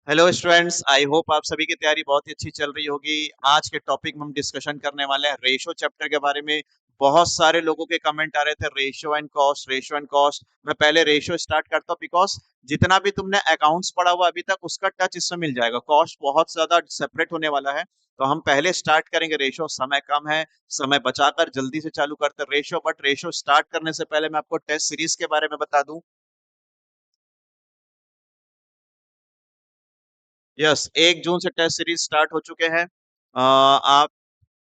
Hello students, I hope आप सभी की तैयारी बहुत ही अच्छी चल रही होगी। आज के टॉपिक में हम डिस्कशन करने वाले हैं रेशो चैप्टर के बारे में। बहुत सारे लोगों के कमेंट आ रहे थे ratio and cost, ratio and cost. मैं पहले रेशो स्टार्ट करता हूँ बिकॉज जितना भी तुमने अकाउंट्स पढ़ा हुआ अभी तक उसका टच इसमें मिल जाएगा। कॉस्ट बहुत ज्यादा सेपरेट होने वाला है, तो हम पहले स्टार्ट करेंगे रेशो। समय कम है, समय बचाकर जल्दी से चालू करते हैं रेशो। बट रेशो स्टार्ट करने से पहले मैं आपको टेस्ट सीरीज के बारे में बता दूं। यस, 1 जून से टेस्ट सीरीज स्टार्ट हो चुके हैं। आप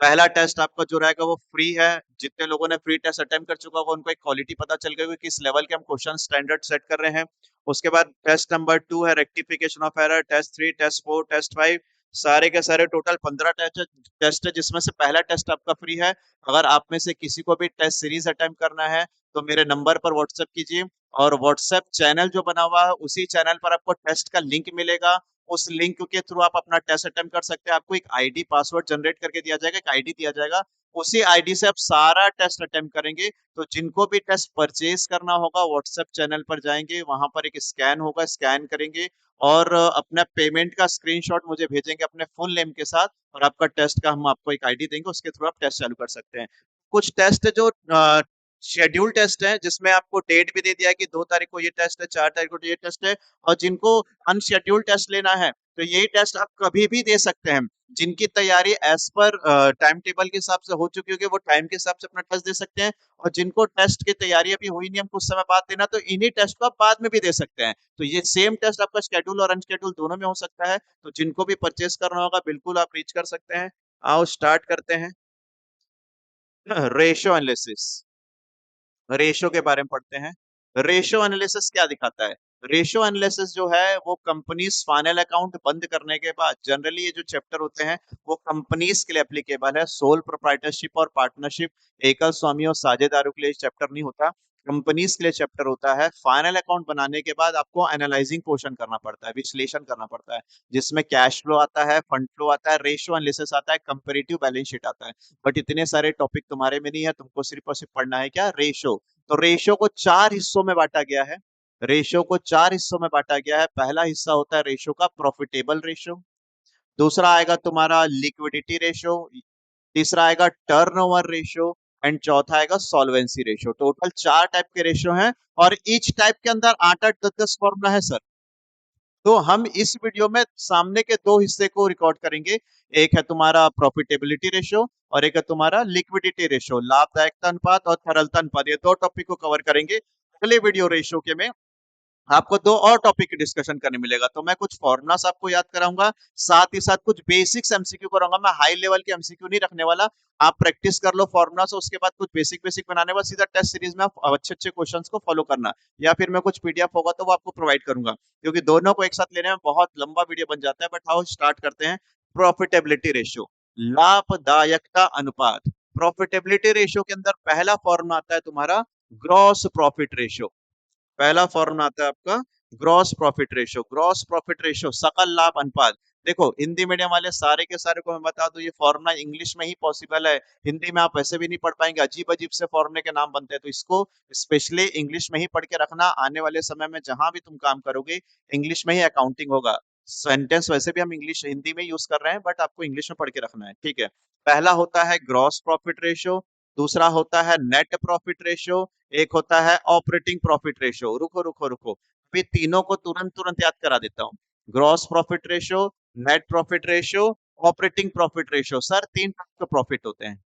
पहला टेस्ट आपका जो रहेगा वो फ्री है। जितने लोगों ने फ्री टेस्ट अटेम्प्ट कर चुका होगा उनको एक क्वालिटी पता चल गई किस लेवल के हम क्वेश्चन स्टैंडर्ड सेट कर रहे हैं। उसके बाद टेस्ट नंबर 2 है rectification of error. Test 3, test 4, test 5, सारे के सारे टोटल 15 टेस्ट है, जिसमें से पहला टेस्ट आपका फ्री है। अगर आप में से किसी को भी टेस्ट सीरीज अटेम्प्ट करना है तो मेरे नंबर पर व्हाट्सएप कीजिए, और व्हाट्सएप चैनल जो बना हुआ है उसी चैनल पर आपको टेस्ट का लिंक मिलेगा। उस लिंक के थ्रू आप अपना टेस्ट अटेम्प्ट कर सकते हैं। आपको एक आईडी पासवर्ड जनरेट करके दिया जाएगा, एक आईडी दिया जाएगा। उसी आईडी से आप सारा टेस्ट अटेम्प्ट करेंगे। तो जिनको भी टेस्ट परचेज करना होगा व्हाट्सएप चैनल पर जाएंगे, वहां पर एक स्कैन होगा, स्कैन करेंगे और अपना पेमेंट का स्क्रीनशॉट मुझे भेजेंगे अपने फुल नेम के साथ, और आपका टेस्ट का हम आपको एक आईडी देंगे, उसके थ्रू आप टेस्ट चालू कर सकते हैं। कुछ टेस्ट जो शेड्यूल टेस्ट है, जिसमें आपको डेट भी दे दिया है कि 2 तारीख को ये टेस्ट है, 4 तारीख को ये टेस्ट है। और जिनको अनशेड्यूल टेस्ट लेना है तो ये टेस्ट आप कभी भी दे सकते हैं। जिनकी तैयारी एज पर टाइम टेबल के हिसाब से हो चुकी होगी वो टाइम के हिसाब से अपना टेस्ट दे सकते हैं। और जिनको टेस्ट की तैयारी अभी हुई नहीं, हम कुछ समय बाद देना, तो इन्हीं टेस्ट को आप बाद में भी दे सकते हैं। तो ये सेम टेस्ट आपका शेड्यूल और अनशेड्यूल दोनों में हो सकता है। तो जिनको भी परचेस करना होगा बिल्कुल आप रीच कर सकते हैं। आओ स्टार्ट करते हैं। Ratio analysis. रेशो के बारे में पढ़ते हैं। रेशो एनालिसिस क्या दिखाता है? रेशो एनालिसिस जो है वो कंपनीज फाइनल अकाउंट बंद करने के बाद, जनरली ये जो चैप्टर होते हैं वो कंपनीज के लिए एप्लीकेबल है। सोल प्रोप्राइटरशिप और पार्टनरशिप, एकल स्वामी और साझेदारों के लिए चैप्टर नहीं होता, कंपनीज के लिए चैप्टर होता है। फाइनल अकाउंट बनाने के बाद आपको एनालाइजिंग पोर्शन करना पड़ता है, विश्लेषण करना पड़ता है, जिसमें कैश फ्लो आता है, फंड फ्लो आता है, रेशो एनालिसिस आता है, कंपेरेटिव बैलेंस शीट आता है। बट इतने सारे टॉपिक तुम्हारे में नहीं है, तुमको सिर्फ और सिर्फ पढ़ना है क्या? रेशो। तो रेशो को 4 हिस्सों में बांटा गया है। रेशो को 4 हिस्सों में बांटा गया है। पहला हिस्सा होता है रेशो का प्रॉफिटेबल रेशो। दूसरा आएगा तुम्हारा लिक्विडिटी रेशो। तीसरा आएगा टर्नओवर रेशो। एंड चौथा आएगा सॉल्वेंसी रेशो। टोटल 4 टाइप के रेशो हैं, और ईच टाइप के अंदर 8-8, 10-10 फॉर्मूला है सर। तो हम इस वीडियो में सामने के 2 हिस्से को रिकॉर्ड करेंगे। एक है तुम्हारा प्रॉफिटेबिलिटी रेशो, और एक है तुम्हारा लिक्विडिटी रेशो, लाभदायकता अनुपात और तरलता अनुपात। ये 2 टॉपिक को कवर करेंगे। अगले वीडियो रेशो के में आपको 2 और टॉपिक की डिस्कशन करने मिलेगा। तो मैं कुछ फॉर्मुलास आपको याद कराऊंगा, साथ ही साथ कुछ बेसिक्स एमसीक्यू कराऊंगा। मैं हाई लेवल के एमसीक्यू नहीं रखने वाला। आप प्रैक्टिस कर लो फॉर्मुला से, उसके बाद कुछ बेसिक बेसिक बनाने के बाद सीधा टेस्ट सीरीज में आप अच्छे अच्छे क्वेश्चंस को फॉलो करना, या फिर मैं कुछ पीडीएफ होगा तो वो आपको प्रोवाइड करूंगा, क्योंकि दोनों को एक साथ लेने में बहुत लंबा वीडियो बन जाता है। बट हाउ स्टार्ट करते हैं। प्रॉफिटेबिलिटी रेशियो, लाभदायकता अनुपात। प्रॉफिटेबिलिटी रेशियो के अंदर पहला फॉर्मूला आता है तुम्हारा ग्रॉस प्रॉफिट रेशियो। पहला फॉर्मूला आता है आपका gross profit ratio. Gross profit ratio सकल लाभ अनुपात। देखो हिंदी मीडियम वाले सारे के सारे को मैं बता दूं, ये फॉर्मूला इंग्लिश में ही पॉसिबल है। हिंदी में आप ऐसे भी नहीं पढ़ पाएंगे, अजीब अजीब से फॉर्मूले के नाम बनते हैं। तो इसको स्पेशली इंग्लिश में ही पढ़ के रखना। आने वाले समय में जहां भी तुम काम करोगे इंग्लिश में ही अकाउंटिंग होगा। सेंटेंस वैसे भी हम इंग्लिश हिंदी में यूज कर रहे हैं, बट आपको इंग्लिश में पढ़ के रखना है, ठीक है। पहला होता है ग्रॉस प्रॉफिट रेशियो, दूसरा होता है नेट प्रॉफिट रेशियो, एक होता है ऑपरेटिंग प्रॉफिट रेशियो। रुको रुको रुको, अभी तीनों को तुरंत तुरंत याद करा देता हूँ। Gross profit ratio, net profit ratio, operating profit ratio. Sir 3 type के प्रॉफिट होते हैं,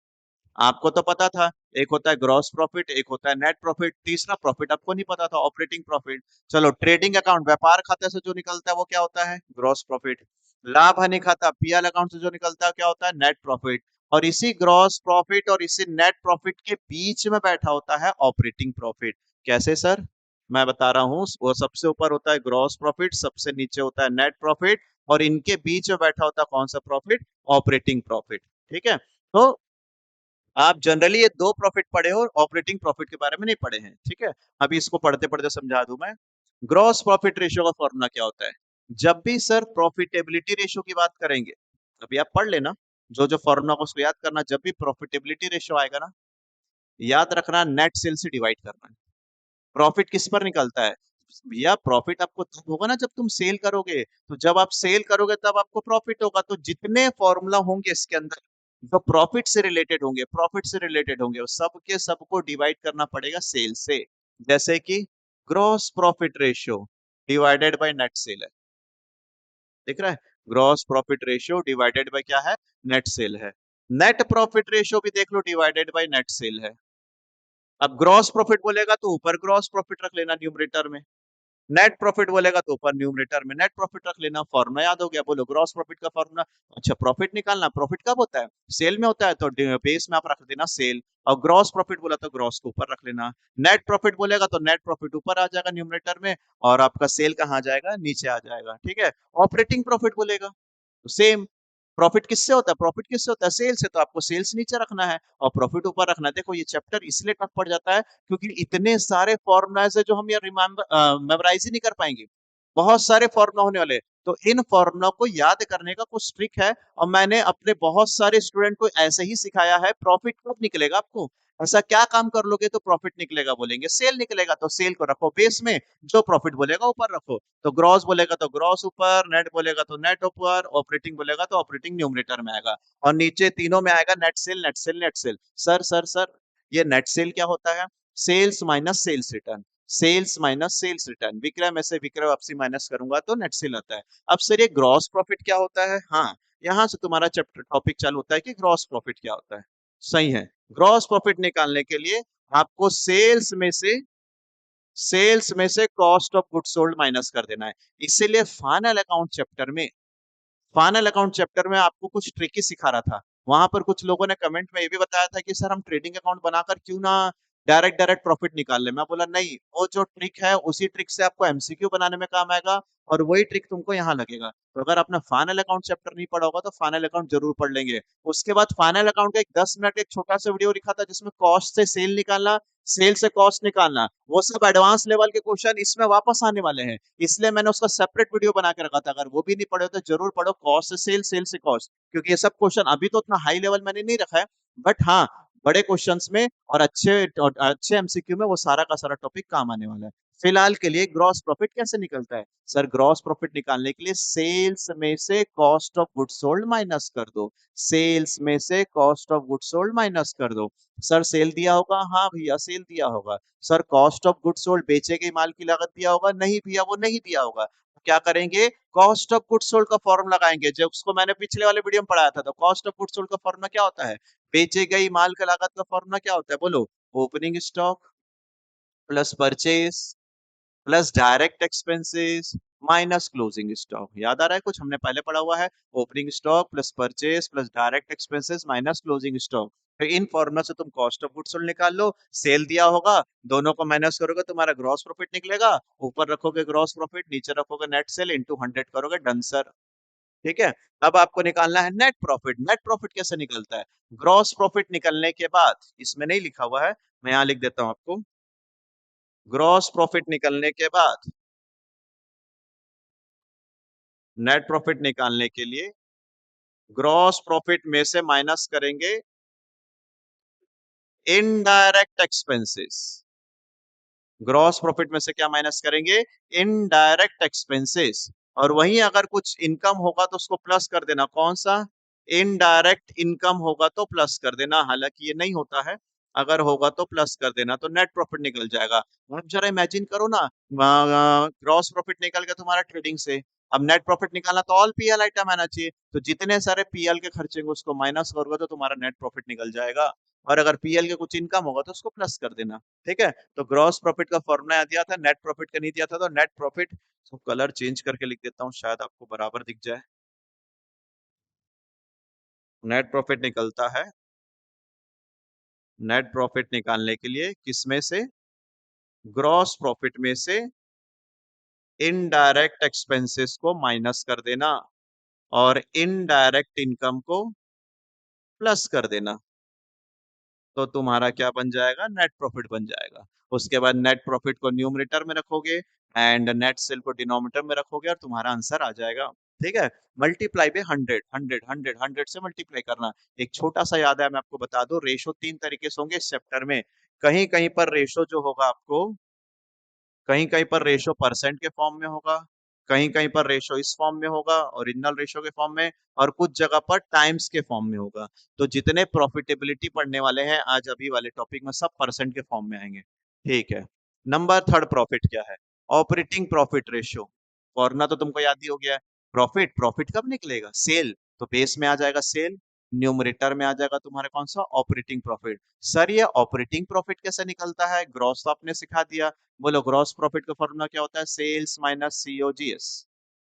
आपको तो पता था। एक होता है ग्रॉस प्रॉफिट, एक होता है नेट प्रॉफिट, तीसरा प्रॉफिट आपको नहीं पता था, ऑपरेटिंग प्रॉफिट। चलो, ट्रेडिंग अकाउंट, व्यापार खाते से जो निकलता है वो क्या होता है? Gross profit. लाभ हानि खाता, पीएल अकाउंट से जो निकलता है क्या होता है? Net profit. और इसी ग्रॉस प्रॉफिट और इसी नेट प्रॉफिट के बीच में बैठा होता है ऑपरेटिंग प्रॉफिट। कैसे सर? मैं बता रहा हूँ। वो सबसे ऊपर होता है ग्रॉस प्रॉफिट, सबसे नीचे होता है नेट प्रॉफिट, और इनके बीच में बैठा होता है कौन सा प्रॉफिट? Operating profit. ठीक है। तो आप जनरली ये 2 प्रॉफिट पढ़े हो, ऑपरेटिंग प्रॉफिट के बारे में नहीं पढ़े हैं, ठीक है। अभी इसको पढ़ते पढ़ते समझा दूं मैं। ग्रॉस प्रॉफिट रेशियो का फॉर्मूला क्या होता है? जब भी सर प्रॉफिटेबिलिटी रेशियो की बात करेंगे, अभी आप पढ़ लेना जो जो फॉर्मूला को, उसको याद करना। जब भी प्रॉफिटेबिलिटी रेशियो आएगा ना, याद रखना नेट सेल से डिवाइड करना है। प्रॉफिट किस पर निकलता है? भैया प्रॉफिट आपको तब होगा ना जब तुम सेल करोगे, तो जब आप सेल करोगे तब आपको प्रॉफिट होगा। तो जितने फॉर्मूला होंगे इसके अंदर जो प्रॉफिट से रिलेटेड होंगे वो सबके सबको डिवाइड करना पड़ेगा सेल से। जैसे कि gross profit ratio divided by net cell है, दिख रहा है? Gross profit ratio divided by क्या है? नेट सेल है। नेट प्रॉफिट रेशियो भी देख लो, डिवाइडेड बाय नेट सेल है। अब ग्रॉस प्रॉफिट बोलेगा तो ऊपर ग्रॉस प्रॉफिट रख लेना न्यूमरेटर में, नेट प्रॉफिट बोलेगा तो ऊपर न्यूमरेटर में नेट प्रॉफिट रख लेना। फॉर्मूला याद हो गया? बोलो ग्रॉस प्रॉफिट का फॉर्मूला। अच्छा, प्रॉफिट निकालना, प्रॉफिट कब होता है? सेल में होता है, तो बेस में आप रख देना सेल, और ग्रॉस प्रॉफिट बोला तो ग्रॉस को ऊपर रख लेना। नेट प्रॉफिट बोलेगा तो नेट प्रॉफिट ऊपर आ जाएगा न्यूमरेटर में, और आपका सेल कहाँ आ जाएगा? नीचे आ जाएगा। ठीक है। ऑपरेटिंग प्रॉफिट बोलेगा तो सेम। प्रॉफिट किससे होता है? प्रॉफिट किससे होता है? सेल से। तो आपको सेल्स नीचे रखना है और प्रॉफिट ऊपर रखना है। देखो ये चैप्टर इसलिए टफ पड़ जाता है क्योंकि इतने सारे फॉर्मुलाज है जो हम ये रिमेम्बर मेमोराइज ही नहीं कर पाएंगे। बहुत सारे फॉर्मूला होने वाले हैं। तो इन फॉर्मूला को याद करने का कुछ ट्रिक है, और मैंने अपने बहुत सारे स्टूडेंट को ऐसे ही सिखाया है। प्रॉफिट कब निकलेगा आपको? ऐसा क्या काम कर लोगे तो प्रॉफिट निकलेगा? बोलेंगे सेल निकलेगा, तो सेल को रखो बेस में, जो प्रॉफिट बोलेगा ऊपर रखो। तो ग्रॉस बोलेगा तो ग्रॉस ऊपर, नेट बोलेगा तो नेट ऊपर, ऑपरेटिंग बोलेगा तो ऑपरेटिंग न्यूमरेटर में आएगा, और नीचे तीनों में आएगा net sale net sale net sale. Sir ये नेट सेल क्या होता है? Sales minus sales return, sales minus sales return. विक्रय में से विक्रय वापसी माइनस करूंगा तो नेट सेल आता है। अब सर ये ग्रॉस प्रॉफिट क्या होता है? हाँ, यहाँ से तुम्हारा चैप्टर टॉपिक चालू होता है कि ग्रॉस प्रॉफिट क्या होता है। सही है। ग्रॉस प्रॉफिट निकालने के लिए आपको सेल्स में से cost of goods sold minus कर देना है। इसीलिए फाइनल अकाउंट चैप्टर में आपको कुछ ट्रिकी सिखा रहा था। वहां पर कुछ लोगों ने कमेंट में ये भी बताया था कि सर हम ट्रेडिंग अकाउंट बनाकर क्यों ना डायरेक्ट डायरेक्ट प्रॉफिट निकाल ले। मैं बोला नहीं, वो जो ट्रिक है उसी ट्रिक से आपको एमसीक्यू बनाने में काम आएगा, और वही ट्रिक तुमको यहाँ लगेगा। तो अगर आपने फाइनल अकाउंट चैप्टर नहीं पढ़ा होगा तो फाइनल अकाउंट जरूर पढ़ लेंगे। उसके बाद फाइनल अकाउंट का एक 10 मिनट का एक छोटा सा वीडियो लिखा था जिसमें कॉस्ट से सेल निकालना, सेल से कॉस्ट निकालना, वो सब एडवांस लेवल के क्वेश्चन इसमें वापस आने वाले हैं। इसलिए मैंने उसका सेपरेट वीडियो बना के रखा था। अगर वो भी नहीं पढ़े तो जरूर पढ़ो कॉस्ट से सेल, सेल से कॉस्ट, क्योंकि ये सब क्वेश्चन अभी तो उतना हाई लेवल मैंने नहीं रखा है, बट हाँ बड़े क्वेश्चंस में और अच्छे एमसीक्यू में वो सारा का सारा टॉपिक काम आने वाला है। फिलहाल के लिए ग्रॉस प्रॉफिट कैसे निकलता है? सर ग्रॉस प्रॉफिट निकालने के लिए सेल्स में से cost of goods sold minus कर दो, सेल्स में से cost of goods sold minus कर दो। सर सेल दिया होगा? हाँ भैया सेल दिया होगा। Sir cost of goods sold बेचे गए माल की लागत दिया होगा? नहीं भैया वो नहीं दिया होगा। तो क्या करेंगे? कॉस्ट ऑफ गुड्स सोल्ड का फॉर्मूला लगाएंगे, जो उसको मैंने पिछले वाले वीडियो में पढ़ाया था। तो कॉस्ट ऑफ गुड्स सोल्ड का फॉर्मूला क्या होता है? बेचे गई माल का लागत का फॉर्मूला क्या होता है? बोलो। Opening stock plus purchase plus direct expenses minus closing stock. याद आ रहा है कुछ? हमने पहले पढ़ा हुआ है। Opening stock plus purchase plus direct expenses minus closing stock. तो इन फॉर्मूला से तुम कॉस्ट ऑफ गुड्स सोल्ड निकाल लो। सेल दिया होगा, दोनों को माइनस करोगे तुम्हारा ग्रॉस प्रॉफिट निकलेगा। ऊपर रखोगे ग्रॉस प्रॉफिट, नीचे रखोगे नेट सेल, इंटू 100 करोगे, डन सर। ठीक है। अब आपको निकालना है नेट प्रॉफिट। नेट प्रॉफिट कैसे निकलता है? ग्रॉस प्रॉफिट निकलने के बाद, इसमें नहीं लिखा हुआ है, मैं यहाँ लिख देता हूँ आपको। ग्रॉस प्रॉफिट निकलने के बाद नेट प्रॉफिट निकालने के लिए ग्रॉस प्रॉफिट में से माइनस करेंगे इनडायरेक्ट एक्सपेंसेस। ग्रॉस प्रॉफिट में से क्या माइनस करेंगे? Indirect expenses. और वहीं अगर कुछ इनकम होगा तो उसको प्लस कर देना। कौन सा? इनडायरेक्ट इनकम होगा तो प्लस कर देना, हालांकि ये नहीं होता है, अगर होगा तो प्लस कर देना, तो नेट प्रॉफिट निकल जाएगा। आप जरा इमेजिन करो ना, ग्रॉस प्रॉफिट निकल गया तुम्हारा ट्रेडिंग से। अब नेट प्रॉफिट निकालना तो ऑल पीएल आइटम आना चाहिए, तो जितने सारे पीएल के खर्चे होंगे उसको माइनस करोगे तो तुम्हारा नेट प्रॉफिट निकल जाएगा। और अगर पीएल के कुछ इनकम होगा तो उसको प्लस कर देना। ठीक है। तो ग्रॉस प्रॉफिट का फॉर्मूला दिया था, नेट प्रॉफिट का नहीं दिया था। तो नेट प्रॉफिट, तो कलर चेंज करके लिख देता हूँ शायद आपको बराबर दिख जाए। नेट प्रॉफिट निकलता है, नेट प्रॉफिट निकालने के लिए किसमें से? ग्रॉस प्रॉफिट में से इनडायरेक्ट एक्सपेंसेस को माइनस कर देना और इनडायरेक्ट इनकम को प्लस कर देना, तो तुम्हारा क्या बन जाएगा? नेट प्रॉफिट बन जाएगा। उसके बाद नेट प्रॉफिट को न्यूमरेटर में रखोगे एंड नेट सेल को डिनोमिनेटर में रखोगे और तुम्हारा आंसर आ जाएगा। ठीक है। मल्टीप्लाई पे 100 से मल्टीप्लाई करना। एक छोटा सा याद है, मैं आपको बता दूं, रेशो 3 तरीके से होंगे इस चैप्टर में। कहीं कहीं पर रेशो जो होगा आपको कहीं कहीं पर रेशो परसेंट के फॉर्म में होगा, कहीं कहीं पर रेशो इस फॉर्म में होगा ओरिजिनल रेशो के फॉर्म में, और कुछ जगह पर टाइम्स के फॉर्म में होगा। तो जितने प्रॉफिटेबिलिटी पढ़ने वाले हैं आज अभी वाले टॉपिक में सब परसेंट के फॉर्म में आएंगे। ठीक है। नंबर थर्ड प्रॉफिट क्या है? Operating profit ratio. फॉर्मूला तो तुमको याद ही हो गया है। प्रॉफिट प्रॉफिट कब निकलेगा? सेल। तो बेस में आ जाएगा सेल, न्यूमरेटर में आ जाएगा तुम्हारा कौन सा? Operating profit. सर ये ऑपरेटिंग प्रॉफिट कैसे निकलता है? ग्रॉस तो आपने सिखा दिया। बोलो ग्रॉस प्रॉफिट का फॉर्मूला क्या होता है? Sales minus COGS.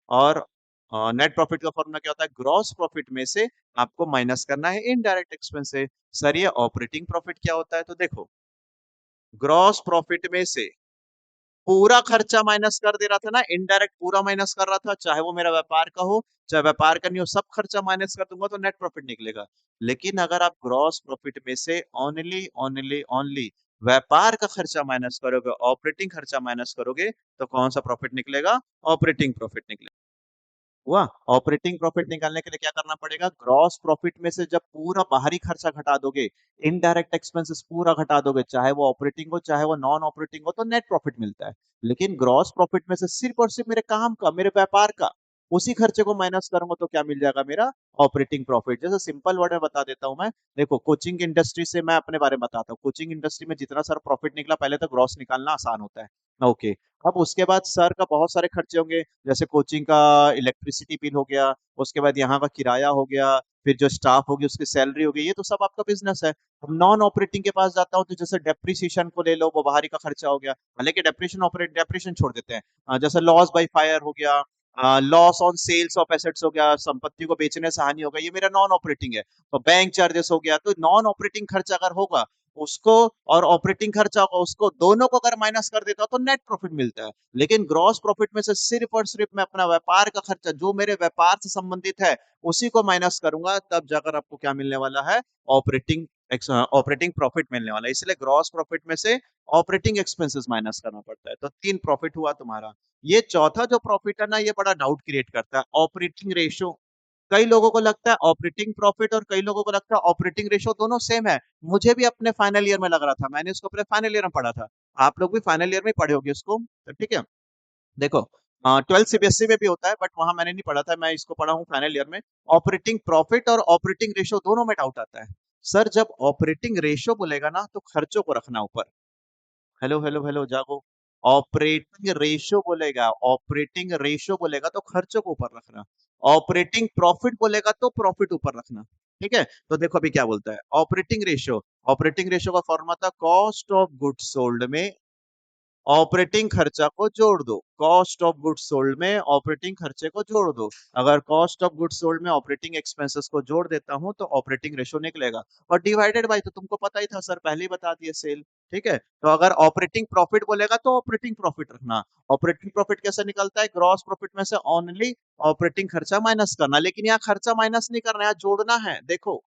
और नेट प्रॉफिट का फॉर्मूला क्या होता है? ग्रॉस प्रॉफिट में से आपको माइनस करना है इनडायरेक्ट एक्सपेंस से। सर ये ऑपरेटिंग प्रॉफिट क्या होता है? तो देखो, ग्रॉस प्रॉफिट में से पूरा खर्चा माइनस कर दे रहा था ना, इनडायरेक्ट पूरा माइनस कर रहा था, चाहे वो मेरा व्यापार का हो चाहे व्यापार का नहीं हो, सब खर्चा माइनस कर दूंगा तो नेट प्रॉफिट निकलेगा। लेकिन अगर आप ग्रॉस प्रॉफिट में से ओनली ओनली ओनली व्यापार का खर्चा माइनस करोगे, ऑपरेटिंग खर्चा माइनस करोगे, तो कौन सा प्रॉफिट निकलेगा? ऑपरेटिंग प्रॉफिट निकलेगा। हुआ। ऑपरेटिंग प्रॉफिट निकालने के लिए क्या करना पड़ेगा? ग्रॉस प्रॉफिट में से जब पूरा बाहरी खर्चा घटा दोगे, इनडायरेक्ट एक्सपेंसेस पूरा घटा दोगे, चाहे वो ऑपरेटिंग हो चाहे वो नॉन ऑपरेटिंग हो, तो नेट प्रॉफिट मिलता है। लेकिन ग्रॉस प्रॉफिट में से सिर्फ और सिर्फ मेरे काम का, मेरे व्यापार का उसी खर्चे को माइनस करूंगा तो क्या मिल जाएगा? मेरा ऑपरेटिंग प्रॉफिट। जैसे सिंपल वर्ड में बता देता हूं मैं। देखो कोचिंग इंडस्ट्री से मैं अपने बारे में बताता हूँ। कोचिंग इंडस्ट्री में जितना सारा प्रॉफिट निकला, पहले तो ग्रॉस निकालना आसान होता है। ओके। अब उसके बाद सर का बहुत सारे खर्चे होंगे, जैसे कोचिंग का इलेक्ट्रिसिटी बिल हो गया, उसके बाद यहाँ का किराया हो गया, फिर जो स्टाफ होगी उसकी सैलरी होगी, ये तो सब आपका बिजनेस है। अब नॉन ऑपरेटिंग के पास जाता हूँ तो जैसे डेप्रिसिएशन को ले लो, वो बाहरी का खर्चा हो गया। हालांकि डेप्रिसिएशन छोड़ देते हैं। जैसे लॉस बाय फायर हो गया, loss on sales of assets हो गया, संपत्ति को बेचने से हानि हो गया, ये मेरा नॉन ऑपरेटिंग है। तो बैंक चार्जेस हो गया, तो नॉन ऑपरेटिंग खर्चा अगर होगा उसको, और ऑपरेटिंग खर्चा होगा उसको, दोनों को अगर माइनस कर देता तो नेट प्रॉफिट मिलता है। लेकिन ग्रॉस प्रॉफिट में से सिर्फ और सिर्फ मैं अपना व्यापार का खर्चा, जो मेरे व्यापार से संबंधित है, उसी को माइनस करूंगा, तब जाकर आपको क्या मिलने वाला है? ऑपरेटिंग ऑपरेटिंग प्रॉफिट मिलने वाला है। इसलिए ग्रॉस प्रॉफिट में से ऑपरेटिंग एक्सपेंसेस माइनस करना पड़ता है। तो तीन प्रॉफिट हुआ तुम्हारा। ये चौथा जो प्रॉफिट है ना, ये बड़ा डाउट क्रिएट करता है, ऑपरेटिंग रेशियो। कई लोगों को लगता है ऑपरेटिंग प्रॉफिट और कई लोगों को लगता है ऑपरेटिंग रेशियो दोनों सेम है। मुझे भी अपने फाइनल ईयर में लग रहा था, मैंने इसको अपने फाइनल ईयर में पढ़ा था। आप लोग भी फाइनल ईयर में पढ़े होगे इसको, तो ठीक है। देखो, 12 सीबीएसई में भी होता है, बट वहां मैंने नहीं पढ़ा था, मैं इसको पढ़ा हूँ फाइनल ईयर में। ऑपरेटिंग प्रॉफिट और ऑपरेटिंग रेशियो दोनों में डाउट आता है। सर जब ऑपरेटिंग रेशियो बोलेगा ना, तो खर्चों को रखना ऊपर। हेलो हेलो हेलो, जागो। ऑपरेटिंग रेशियो बोलेगा, ऑपरेटिंग रेशियो बोलेगा तो खर्चों को ऊपर रखना। ऑपरेटिंग प्रॉफिट बोलेगा तो प्रॉफिट ऊपर रखना। ठीक है। तो देखो अभी क्या बोलता है ऑपरेटिंग रेशियो। ऑपरेटिंग रेशियो का फॉर्मूला था कॉस्ट ऑफ गुड्स सोल्ड में ऑपरेटिंग खर्चा को जोड़ दो। कॉस्ट ऑफ गुड्स सोल्ड में ऑपरेटिंग खर्चे को जोड़ दो। अगर कॉस्ट ऑफ गुड्स सोल्ड में ऑपरेटिंग एक्सपेंसेस को जोड़ देता हूं तो ऑपरेटिंग रेशियो निकलेगा। और डिवाइडेड बाय तो तुमको पता ही था सर, पहले ही बता दिए, सेल। ठीक है। तो अगर ऑपरेटिंग प्रॉफिट बोलेगा तो ऑपरेटिंग प्रॉफिट रखना। ऑपरेटिंग प्रॉफिट कैसे निकलता है? ग्रॉस प्रॉफिट में से ओनली ऑपरेटिंग खर्चा माइनस करना। लेकिन यहाँ खर्चा माइनस नहीं करना है, यहाँ जोड़ना है। देखो,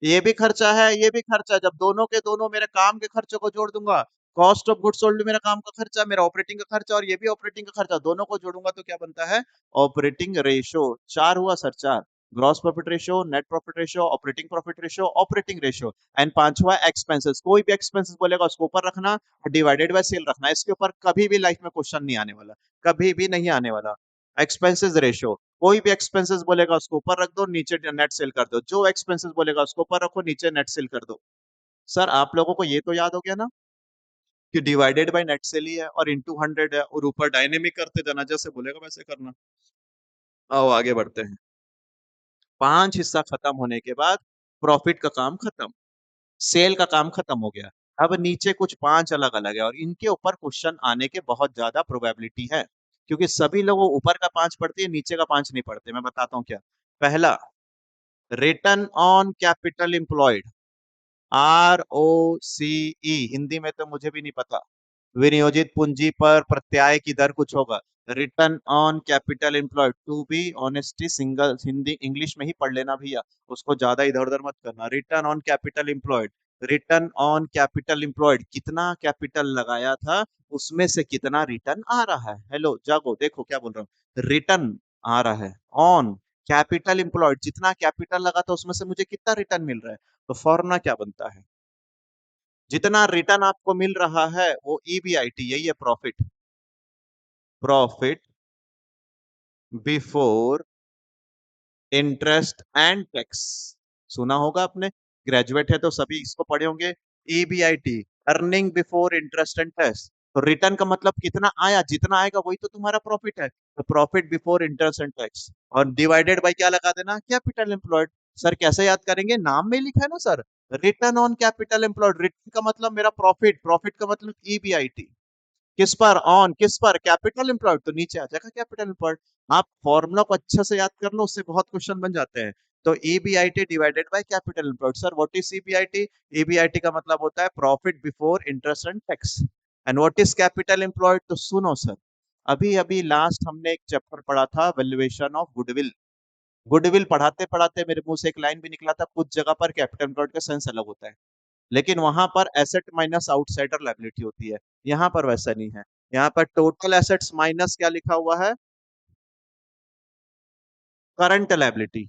ये भी खर्चा है, ये भी खर्चा है, जब दोनों के दोनों मेरे काम के खर्चे को जोड़ दूंगा, कॉस्ट ऑफ गुड्स सोल्ड मेरा काम का खर्चा, मेरा ऑपरेटिंग का खर्चा, और ये भी ऑपरेटिंग का खर्चा, दोनों को जोड़ूंगा तो क्या बनता है? Operating ratio. चार हुआ सर, चार। Gross profit ratio, net profit ratio, operating profit ratio, operating ratio. And पांचवा एक्सपेंसेस। कोई भी एक्सपेंसेस बोलेगा उसको ऊपर रखना और डिवाइडेड बाय सेल रखना। इसके ऊपर कभी भी लाइफ में क्वेश्चन नहीं आने वाला, कभी भी नहीं आने वाला। एक्सपेंसेस रेशियो, कोई भी एक्सपेंसेस बोलेगा उसको ऊपर रख दो, नीचे नेट सेल कर दो। जो एक्सपेंसेस बोलेगा उसको ऊपर रखो, नीचे नेट सेल कर दो। सर आप लोगों को ये तो याद हो गया ना कि डिवाइडेड बाय नेट सेल ही है और इनटू 100 है, और ऊपर डायनेमिक करते जाना, जैसे बोलेगा वैसे करना। आओ आगे बढ़ते हैं। पांच हिस्सा खत्म होने के बाद प्रॉफिट का काम खत्म, सेल का काम खत्म हो गया। अब नीचे कुछ पांच अलग अलग है, और इनके ऊपर क्वेश्चन आने के बहुत ज्यादा प्रोबेबिलिटी है, क्योंकि सभी लोग ऊपर का पांच पढ़ते हैं, नीचे का पांच नहीं पढ़ते। मैं बताता हूँ क्या। पहला, return on capital employed, ROCE, Hindi में तो मुझे भी नहीं पता। विनियोजित पूंजी पर प्रत्याय की दर कुछ होगा। Return on capital employed, to be honesty single, Hindi English में ही पढ़ लेना भैया, उसको ज्यादा इधर उधर मत करना। Return on capital employed, return on capital employed, कितना कैपिटल लगाया था उसमें से कितना रिटर्न आ रहा है। हेलो जागो, देखो क्या बोल रहा हूँ। रिटर्न आ रहा है ऑन कैपिटल एम्प्लॉयड, जितना कैपिटल लगा था उसमें से मुझे कितना रिटर्न मिल रहा है। तो फॉर्मूला क्या बनता है? जितना रिटर्न आपको मिल रहा है वो EBIT, यही है profit. Profit before interest and tax. सुना होगा आपने, ग्रेजुएट है तो सभी इसको पढ़े होंगे। EBIT, earning before interest and tax. तो रिटर्न का मतलब कितना आया, जितना आएगा वही तो तुम्हारा प्रॉफिट है, तो profit before interest and tax. और डिवाइडेड बाय क्या लगा देना, कैपिटल एम्प्लॉयड। सर कैसे याद करेंगे, नाम में ही लिखा है ना sir, return on capital employed. Return का मतलब मेरा प्रॉफिट, प्रॉफिट का मतलब ईबीआईटी। किस पर, ऑन किस पर, कैपिटल एम्प्लॉयड, तो नीचे आ जाएगा कैपिटल एम्प्लॉयड। आप फॉर्मूला को अच्छे से याद कर लो, उससे बहुत क्वेश्चन बन जाते हैं। तो EBIT divided by capital employed. Sir what is EBIT? EBIT का मतलब होता है profit before interest and tax. And what is capital employed? तो सुनो सर, अभी अभी लास्ट हमने एक चैप्टर पढ़ा था, वैल्यूएशन ऑफ गुडविल। गुडविल पढ़ाते पढ़ाते मेरे मुंह से एक लाइन भी निकला था, कुछ जगह पर कैपिटल एम्प्लॉयड का सेंस अलग होता है, लेकिन वहां पर एसेट माइनस आउटसाइडर लायबिलिटी होती है। यहाँ पर वैसा नहीं है, यहाँ पर टोटल एसेट्स माइनस क्या लिखा हुआ है, करंट लायबिलिटी।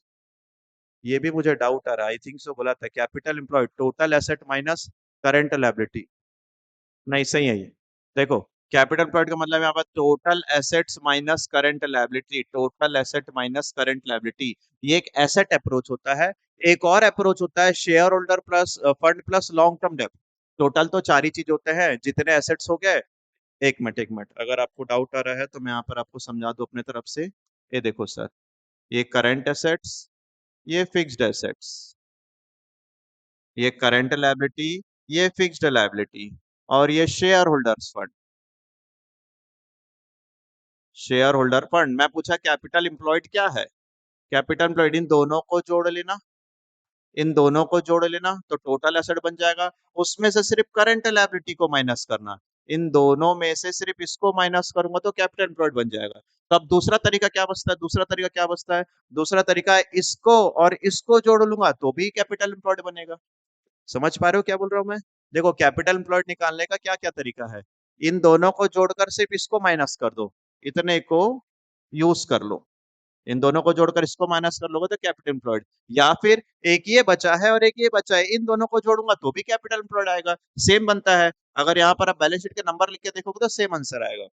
ये भी मुझे डाउट आ रहा है, आई थिंक सो बोला था capital employed total asset minus current liability. नहीं सही है ये, देखो कैपिटल एम्प्लॉयड का मतलब यहाँ पर total assets minus current liability, total asset minus current liability. ये एक एसेट अप्रोच होता है। एक और अप्रोच होता है share holder plus fund plus long term डेब्ट। टोटल तो चार ही चीज होते हैं, जितने एसेट्स हो गए। एक मिनट अगर आपको डाउट आ रहा है तो मैं यहाँ पर आपको समझा दूं अपने तरफ से। ये देखो सर, ये करंट एसेट्स, ये फिक्स्ड एसेट्स, ये करंट लायबिलिटी, ये फिक्स्ड लायबिलिटी, और ये share holders fund. Share holder fund, मैं पूछा कैपिटल एम्प्लॉयड क्या है, कैपिटल एम्प्लॉयड, इन दोनों को जोड़ लेना, इन दोनों को जोड़ लेना तो टोटल एसेट बन जाएगा। उसमें से सिर्फ करंट लायबिलिटी को माइनस करना, इन दोनों में से सिर्फ इसको माइनस करूंगा तो कैपिटल एम्प्लॉयड बन जाएगा। तो अब दूसरा तरीका क्या बचता है, दूसरा तरीका क्या बचता है, दूसरा तरीका है इसको और इसको जोड़ लूंगा तो भी कैपिटल एम्प्लॉयड बनेगा। समझ पा रहे हो क्या बोल रहा हूं मैं? देखो कैपिटल एम्प्लॉयड निकालने का क्या क्या तरीका है, इन दोनों को जोड़कर सिर्फ इसको माइनस कर दो, इतने को यूज कर लो, इन दोनों को जोड़कर इसको माइनस कर लोगे तो कैपिटल एम्प्लॉयड। या फिर एक ये बचा है और एक ये बचा है, इन दोनों को जोड़ूंगा तो भी कैपिटल एम्प्लॉयड आएगा, सेम बनता है। अगर यहाँ पर आप बैलेंस शीट के नंबर लिख के देखोगे तो सेम आंसर आएगा।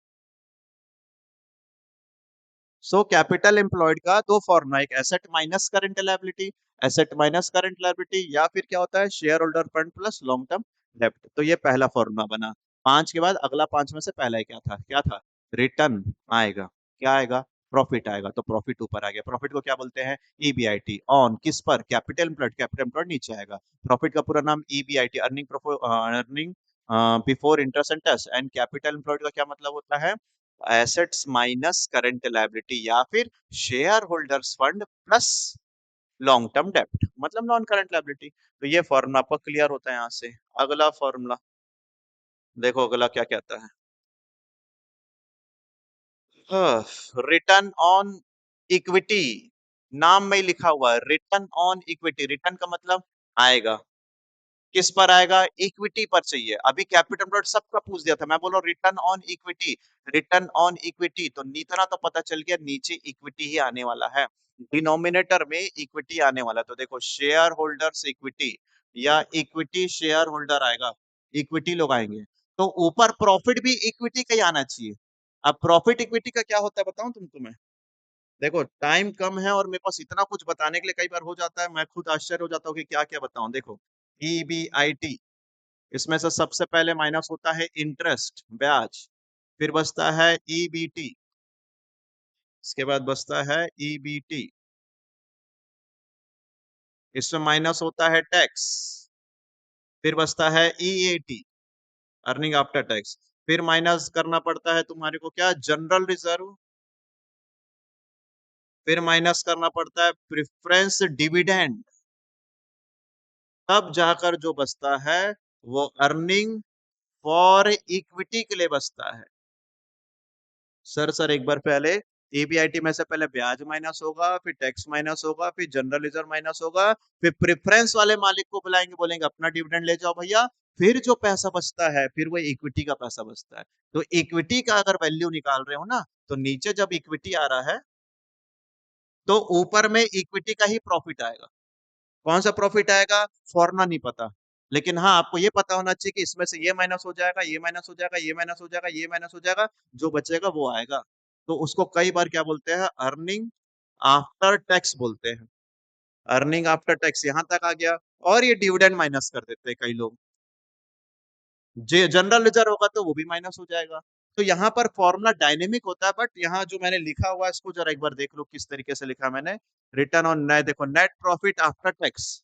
सो कैपिटल एम्प्लॉयड का दो फॉर्मूला, एक asset minus current liability, asset minus current liability, या फिर क्या होता है share holder fund plus long term डेब्ट। तो ये पहला फॉर्मूला बना। पांच के बाद अगला पांच में से पहला ही क्या था, क्या था, रिटर्न आएगा, क्या आएगा, प्रॉफिट आएगा, तो प्रॉफिट ऊपर आ गया। प्रॉफिट को क्या बोलते हैं, ईबीआईटी। ऑन किस पर, कैपिटल एम्प्लॉयड, कैपिटल एम्प्लॉयड नीचे आएगा। प्रॉफिट का पूरा नाम EBIT, earning before interest and tax. And capital employed का क्या मतलब होता है, एसेट्स माइनस करंट लायबिलिटी, या फिर share holders fund plus long term डेब्ट, मतलब नॉन करंट लायबिलिटी। तो ये फॉर्मूला आपका क्लियर होता है यहाँ से। अगला फॉर्मूला देखो, अगला क्या कहता है, रिटर्न ऑन इक्विटी। नाम में ही लिखा हुआ है रिटर्न ऑन इक्विटी, रिटर्न का मतलब आएगा, किस पर आएगा, इक्विटी पर चाहिए। अभी कैपिटल एम्प्लॉयड सबका पूछ दिया था, मैं बोल रहा हूँ return on equity, return on equity, तो इतना तो पता चल गया नीचे इक्विटी ही आने वाला है, डिनोमिनेटर में इक्विटी आने वाला है। तो देखो शेयर होल्डर्स इक्विटी या इक्विटी शेयर होल्डर आएगा, इक्विटी लोग आएंगे, तो ऊपर प्रॉफिट भी इक्विटी का ही आना चाहिए। अब प्रॉफिट इक्विटी का क्या होता है बताऊं तुम्हें? देखो टाइम कम है और मेरे पास इतना कुछ बताने के लिए कई बार हो जाता है, मैं खुद आश्चर्य हो जाता हूँ कि क्या क्या बताऊं। देखो ईबीआईटी, इसमें से सबसे पहले माइनस होता है इंटरेस्ट, ब्याज, फिर बचता है ईबीटी, इसके बाद बचता है ईबीटी, इसमें माइनस होता है टैक्स, फिर बचता है ईएटी, अर्निंग आफ्टर टैक्स, फिर माइनस करना पड़ता है तुम्हारे को क्या, जनरल रिजर्व, फिर माइनस करना पड़ता है प्रेफरेंस डिविडेंड, तब जाकर जो बचता है वो अर्निंग फॉर इक्विटी के लिए बचता है। सर एक बार पहले, एबीआईटी में से पहले ब्याज माइनस होगा, फिर टैक्स माइनस होगा, फिर जनरल रिजर्व माइनस होगा, फिर प्रेफरेंस वाले मालिक को बुलाएंगे, बोलेंगे अपना डिविडेंड ले जाओ भैया, फिर जो पैसा बचता है फिर वो इक्विटी का पैसा बचता है। तो इक्विटी का अगर वैल्यू निकाल रहे हो ना, तो नीचे जब इक्विटी आ रहा है तो ऊपर में इक्विटी का ही प्रॉफिट आएगा। कौन सा प्रॉफिट आएगा, फॉर्मूला नहीं पता, लेकिन हाँ, आपको ये पता होना चाहिए कि इसमें से ये माइनस हो जाएगा, ये माइनस हो जाएगा, ये माइनस हो जाएगा, ये माइनस हो जाएगा, जो बचेगा वो आएगा। तो उसको कई बार क्या बोलते हैं, अर्निंग आफ्टर टैक्स बोलते हैं। अर्निंग आफ्टर टैक्स यहाँ तक आ गया। और ये डिविडेंड माइनस कर देते हैं कई लोग। जे जनरल रिजर्व होगा तो वो भी माइनस हो जाएगा। तो यहाँ पर फॉर्मूला डायनेमिक होता है, बट यहाँ जो मैंने लिखा हुआ है इसको जरा एक बार देख लो किस तरीके से लिखा मैंने। रिटर्न ऑन नए देखो, नेट प्रॉफिट आफ्टर टैक्स,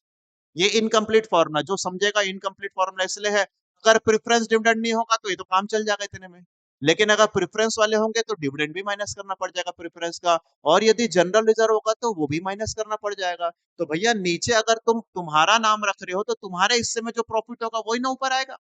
ये इनकम्प्लीट फॉर्मूला, जो समझेगा इनकम्प्लीट फॉर्मूला इसलिए है, अगर प्रेफरेंस डिविडेंड नहीं होगा तो ये तो काम चल जाएगा इतने में। लेकिन अगर प्रेफरेंस वाले होंगे तो डिविडेंड भी माइनस करना पड़ जाएगा प्रेफरेंस का, और यदि जनरल रिजर्व होगा तो वो भी माइनस करना पड़ जाएगा। तो भैया नीचे अगर तुम्हारा नाम रख रहे हो तो तुम्हारे हिस्से में जो प्रॉफिट होगा वही ना ऊपर आएगा।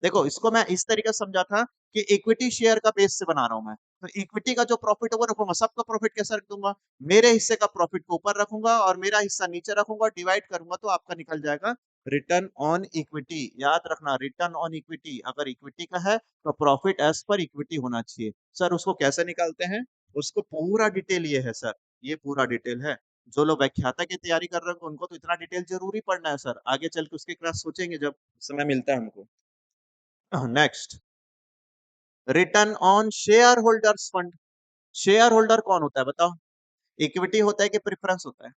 देखो इसको मैं इस तरीके से समझा था कि इक्विटी शेयर का बेस से बना रहा हूं मैं, तो इक्विटी का जो प्रॉफिट है वो रखूंगा, सबका प्रॉफिट कैसे रख दूंगा, मेरे हिस्से का प्रॉफिट को ऊपर रखूंगा और मेरा हिस्सा नीचे रखूंगा, डिवाइड करूंगा तो आपका निकल जाएगा रिटर्न ऑन इक्विटी। याद रखना, रिटर्न ऑन इक्विटी, अगर इक्विटी का है तो प्रॉफिट एज पर इक्विटी होना चाहिए। सर उसको कैसे निकालते हैं, उसको पूरा डिटेल ये है सर, ये पूरा डिटेल है। जो लोग व्याख्याता की तैयारी कर रहे हैं उनको तो इतना डिटेल जरूरी पढ़ना है सर, आगे चल के उसकी क्लास सोचेंगे जब समय मिलता है हमको। Next, return on share holders fund. Share holder कौन होता है बताओ, इक्विटी होता है कि प्रेफरेंस होता है?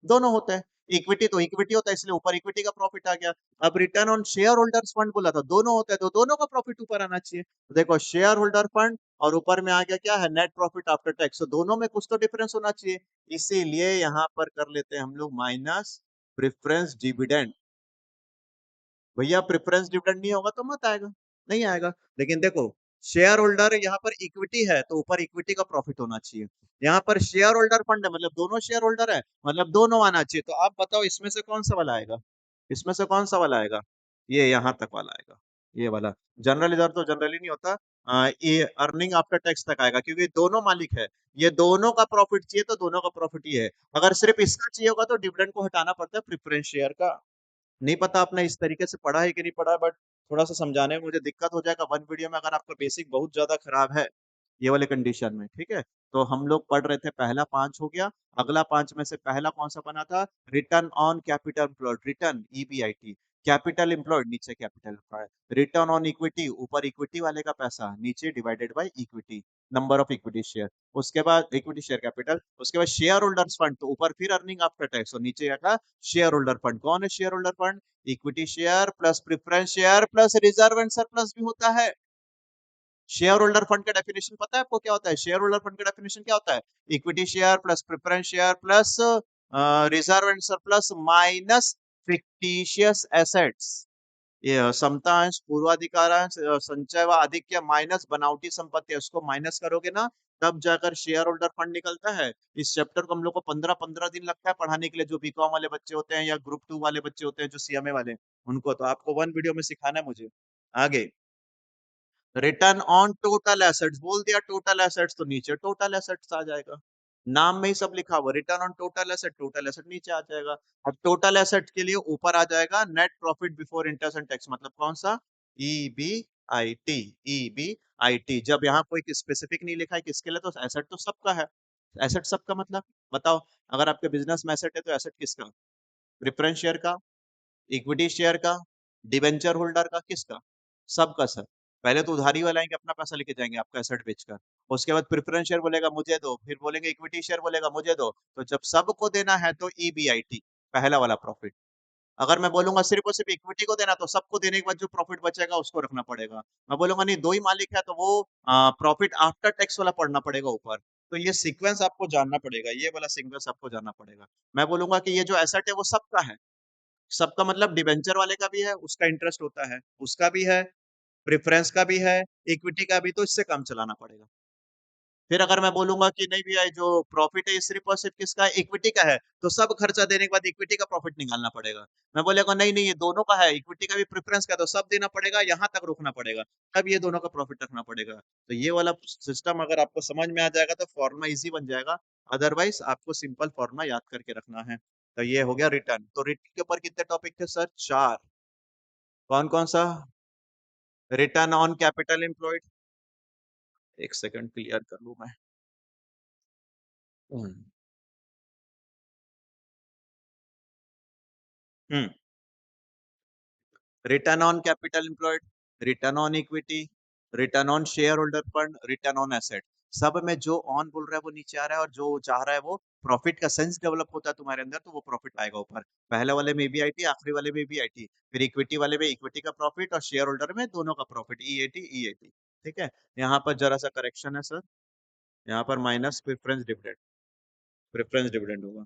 दोनों होते हैं। इक्विटी तो इक्विटी होता है इसलिए ऊपर इक्विटी का प्रॉफिट आ गया। अब return on share holders fund बोला था, दोनों होते हैं तो दोनों का प्रॉफिट ऊपर आना चाहिए। तो देखो शेयर होल्डर फंड और ऊपर में आ गया क्या है, नेट प्रॉफिट आफ्टर टैक्स, तो दोनों में कुछ तो डिफरेंस होना चाहिए। इसीलिए यहाँ पर कर लेते हैं हम लोग माइनस प्रेफरेंस डिविडेंड। भैया प्रेफरेंस डिविडेंड नहीं होगा तो मत आएगा, नहीं आएगा। लेकिन देखो शेयर होल्डर यहाँ पर इक्विटी है तो ऊपर इक्विटी का प्रॉफिट होना चाहिए। यहाँ पर शेयर होल्डर फंड है मतलब दोनों शेयर होल्डर है, मतलब दोनों आना चाहिए। तो आप बताओ इसमें से कौन सा वाला आएगा, इसमें से कौन सा वाला आएगा, ये यहाँ तक वाला आएगा, ये वाला। जनरल रिजर्व तो जनरली नहीं होता, ये अर्निंग आफ्टर टैक्स तक आएगा क्योंकि दोनों मालिक है, ये दोनों का प्रॉफिट चाहिए तो दोनों का प्रॉफिट ही है। अगर सिर्फ इसका चाहिए होगा तो डिविडेंड को हटाना पड़ता है प्रेफरेंस शेयर का। नहीं पता आपने इस तरीके से पढ़ा है कि नहीं पढ़ा, बट थोड़ा सा समझाने में मुझे दिक्कत हो जाएगा वन वीडियो में अगर आपका बेसिक बहुत ज्यादा खराब है ये वाले कंडीशन में, ठीक है। तो हम लोग पढ़ रहे थे, पहला 5 हो गया। अगला 5 में से पहला कौन सा बना था, return on capital employed, return EBIT, capital employed नीचे capital employed, return on equity ऊपर इक्विटी वाले का पैसा नीचे divided by equity, number of equity share. उसके बाद इक्विटी शेयर कैपिटल, उसके बाद शेयर होल्डर्स फंड, तो ऊपर फिर अर्निंग आफ्टर टैक्स और नीचे आएगा शेयर होल्डर फंड। कौन है share holder fund, equity share plus preference share plus reserve and surplus भी होता है। शेयर होल्डर फंड का डेफिनेशन पता है आपको क्या होता है, शेयर होल्डर फंड का डेफिनेशन क्या होता है, equity share plus preference share plus reserve and surplus minus fictitious assets, ये समतांश पूर्वाधिकारांश संचय व आधिक्य माइनस बनावटी संपत्ति, उसको माइनस करोगे ना तब जाकर शेयर होल्डर फंड निकलता है। इस चैप्टर को हम लोग को 15-15 दिन लगता है पढ़ाने के लिए, जो बीकॉम वाले बच्चे होते हैं या ग्रुप 2 वाले बच्चे होते हैं जो सीएमए वाले, उनको तो आपको वन वीडियो में सिखाना है मुझे। आगे, रिटर्न ऑन टोटल एसेट्स बोल दिया, टोटल एसेट्स तो नीचे टोटल एसेट्स आ जाएगा, नाम में ही सब लिखा हुआ, return on total asset, total asset नीचे आ जाएगा। अब टोटल एसेट के लिए ऊपर आ जाएगा net profit before interest and tax, मतलब कौन सा, ईबीआईटी, ईबीआईटी। जब यहाँ कोई स्पेसिफिक नहीं लिखा है किसके लिए, तो एसेट तो सबका है। एसेट सबका मतलब बताओ, अगर आपके बिजनेस में एसेट है तो एसेट किसका, प्रेफरेंस शेयर का, इक्विटी शेयर का, डिवेंचर होल्डर का, किसका, सबका सर। पहले तो उधारी वाला आएंगे अपना पैसा लेके जाएंगे आपका एसेट बेचकर, उसके बाद प्रेफरेंस शेयर बोलेगा मुझे दो, फिर बोलेंगे इक्विटी शेयर बोलेगा मुझे दो, तो जब सबको देना है तो ईबीआईटी पहला वाला प्रॉफिट। अगर मैं बोलूंगा सिर्फ और सिर्फ इक्विटी को देना तो सबको देने के बाद जो प्रॉफिट बचेगा उसको रखना पड़ेगा। मैं बोलूंगा नहीं दो ही मालिक है तो वो प्रॉफिट आफ्टर टैक्स वाला पढ़ना पड़ेगा ऊपर। तो ये सीक्वेंस आपको जानना पड़ेगा, ये वाला सीक्वेंस आपको जानना पड़ेगा। मैं बोलूंगा कि ये जो एसेट है वो सबका है, सबका मतलब डिबेंचर वाले का भी है उसका इंटरेस्ट होता है, उसका भी है, प्रेफरेंस का भी है, इक्विटी का भी, तो इससे काम चलाना पड़ेगा। फिर अगर मैं बोलूंगा कि नहीं भैया जो प्रॉफिट है ये सिर्फ और सिर्फ किसका है, इक्विटी का है, तो सब खर्चा देने के बाद इक्विटी का प्रॉफिट निकालना पड़ेगा। मैं बोलेगा नहीं नहीं ये दोनों का है, इक्विटी का भी प्रेफरेंस का, तो सब देना पड़ेगा, यहाँ तक रोकना पड़ेगा, तब ये दोनों का प्रॉफिट रखना पड़ेगा। तो ये वाला सिस्टम अगर आपको समझ में आ जाएगा तो फॉर्मुला इजी बन जाएगा, अदरवाइज आपको सिंपल फॉर्मुला याद करके रखना है। तो ये हो गया रिटर्न। तो रिटर्न के ऊपर कितने टॉपिक थे सर, 4। कौन कौन सा, रिटर्न ऑन कैपिटल एम्प्लॉयड, एक सेकंड क्लियर कर लूं मैं। Hmm hmm, return on capital employed, return on equity, return on share holder fund, return on asset. सब में जो ऑन बोल रहा है वो नीचे आ रहा है, और जो चाह रहा है वो प्रॉफिट का सेंस डेवलप होता है तुम्हारे अंदर, तो वो प्रॉफिट आएगा ऊपर। पहले वाले में भी आई थी, आखिरी वाले में भी आई थी। फिर इक्विटी वाले में इक्विटी का प्रॉफिट और शेयर होल्डर में दोनों का प्रॉफिट, ईएटी ईएटी। ठीक है, यहाँ पर जरा सा करेक्शन है सर, यहाँ पर minus preference dividend, preference dividend होगा।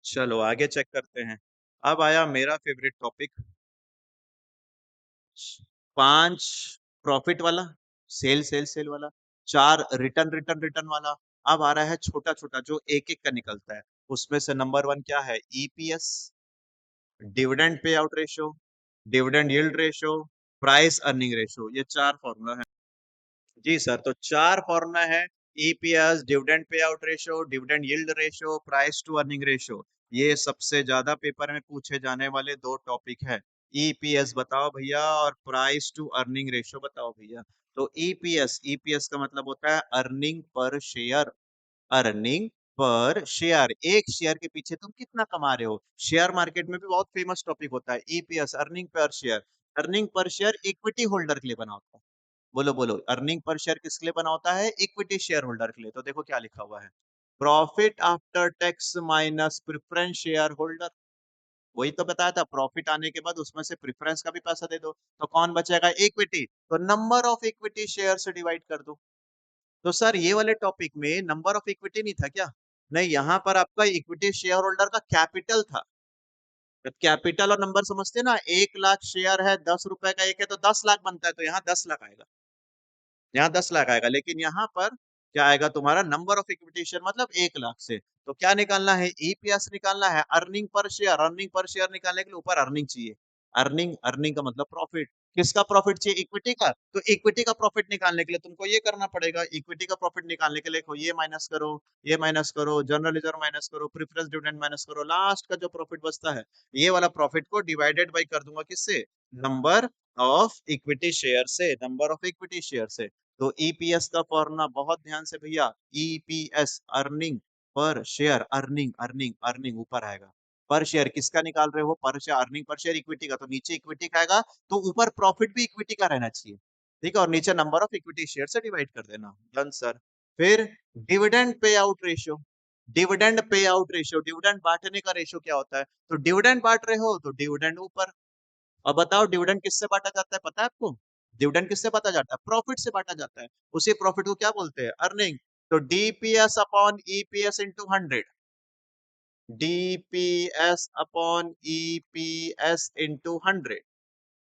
चलो आगे चेक करते हैं। अब आया मेरा फेवरेट टॉपिक, 5 प्रॉफिट वाला, सेल सेल सेल वाला, 4 रिटर्न रिटर्न रिटर्न वाला। अब आ रहा है छोटा छोटा जो एक एक का निकलता है। उसमें से नंबर 1 क्या है? EPS, dividend payout ratio, dividend yield ratio, price earning ratio. ये 4 फॉर्मूला है जी सर। तो 4 फॉर्मूला है, EPS, dividend payout ratio, dividend yield ratio, price to earning ratio. ये सबसे ज्यादा पेपर में पूछे जाने वाले 2 टॉपिक है। ईपीएस बताओ भैया, और प्राइस टू अर्निंग रेशियो बताओ भैया। तो ईपीएस, ईपीएस का मतलब होता है earning per share, earning per share. एक शेयर के पीछे तुम कितना कमा रहे हो। शेयर मार्केट में भी बहुत फेमस टॉपिक होता है EPS, earning per share. Earning per share equity holder के लिए बना होता है। बोलो बोलो, अर्निंग पर शेयर किसके लिए बना होता है? इक्विटी शेयर होल्डर के लिए। तो देखो क्या लिखा हुआ है, profit after tax minus preference share holder. वही तो बताया था, प्रॉफिट आने के बाद उसमें से प्रेफरेंस का भी पैसा दे दो, तो कौन बचेगा? इक्विटी। तो नंबर ऑफ इक्विटी शेयर से डिवाइड कर दो। तो सर ये वाले टॉपिक में नंबर ऑफ इक्विटी नहीं था क्या? नहीं, यहाँ पर आपका इक्विटी शेयर होल्डर का कैपिटल था। कैपिटल और नंबर समझते ना, 1 लाख शेयर है, 10 रुपए का एक है, तो 10 लाख बनता है, तो यहाँ 10 लाख आएगा, यहाँ 10 लाख आएगा। लेकिन यहाँ पर क्या आएगा तुम्हारा? नंबर ऑफ इक्विटी शेयर, मतलब 1 लाख से। तो क्या निकालना है? ईपीएस निकालना है, earning per share. Earning per share निकालने के लिए ऊपर अर्निंग चाहिए। अर्निंग, अर्निंग का मतलब प्रॉफिट। किसका प्रॉफिट चाहिए? इक्विटी का। तो इक्विटी का प्रॉफिट निकालने के लिए तुमको ये करना पड़ेगा, इक्विटी का प्रॉफिट निकालने के लिए ये माइनस करो, ये माइनस करो, जनरल रिजर्व माइनस करो, प्रेफरेंस डिविडेंड माइनस करो, लास्ट का जो प्रॉफिट बचता है, ये वाला प्रॉफिट को डिवाइडेड बाई कर दूंगा किससे? नंबर ऑफ इक्विटी शेयर से, नंबर ऑफ इक्विटी शेयर से। तो ईपीएस का फॉर्मूला बहुत ध्यान से भैया, EPS earning per share, earning earning earning ऊपर आएगा। पर शेयर किसका निकाल रहे हो? पर share, earning per share equity का, तो नीचे इक्विटी का आएगा, तो ऊपर प्रॉफिट भी इक्विटी का रहना चाहिए। ठीक है, और नीचे नंबर ऑफ इक्विटी शेयर से डिवाइड कर देना। Done sir. फिर dividend payout ratio, dividend payout ratio, dividend बांटने का रेशियो क्या होता है? तो डिविडेंड बांट रहे हो तो डिविडेंड ऊपर। अब बताओ डिविडेंड किससे बांटा जाता है, पता है आपको? डिविडेंड किससे बांटा जाता है? प्रॉफिट से बांटा जाता है। उसी प्रॉफिट को क्या बोलते हैं? अर्निंग। तो DPS upon EPS into 100, DPS upon EPS into 100,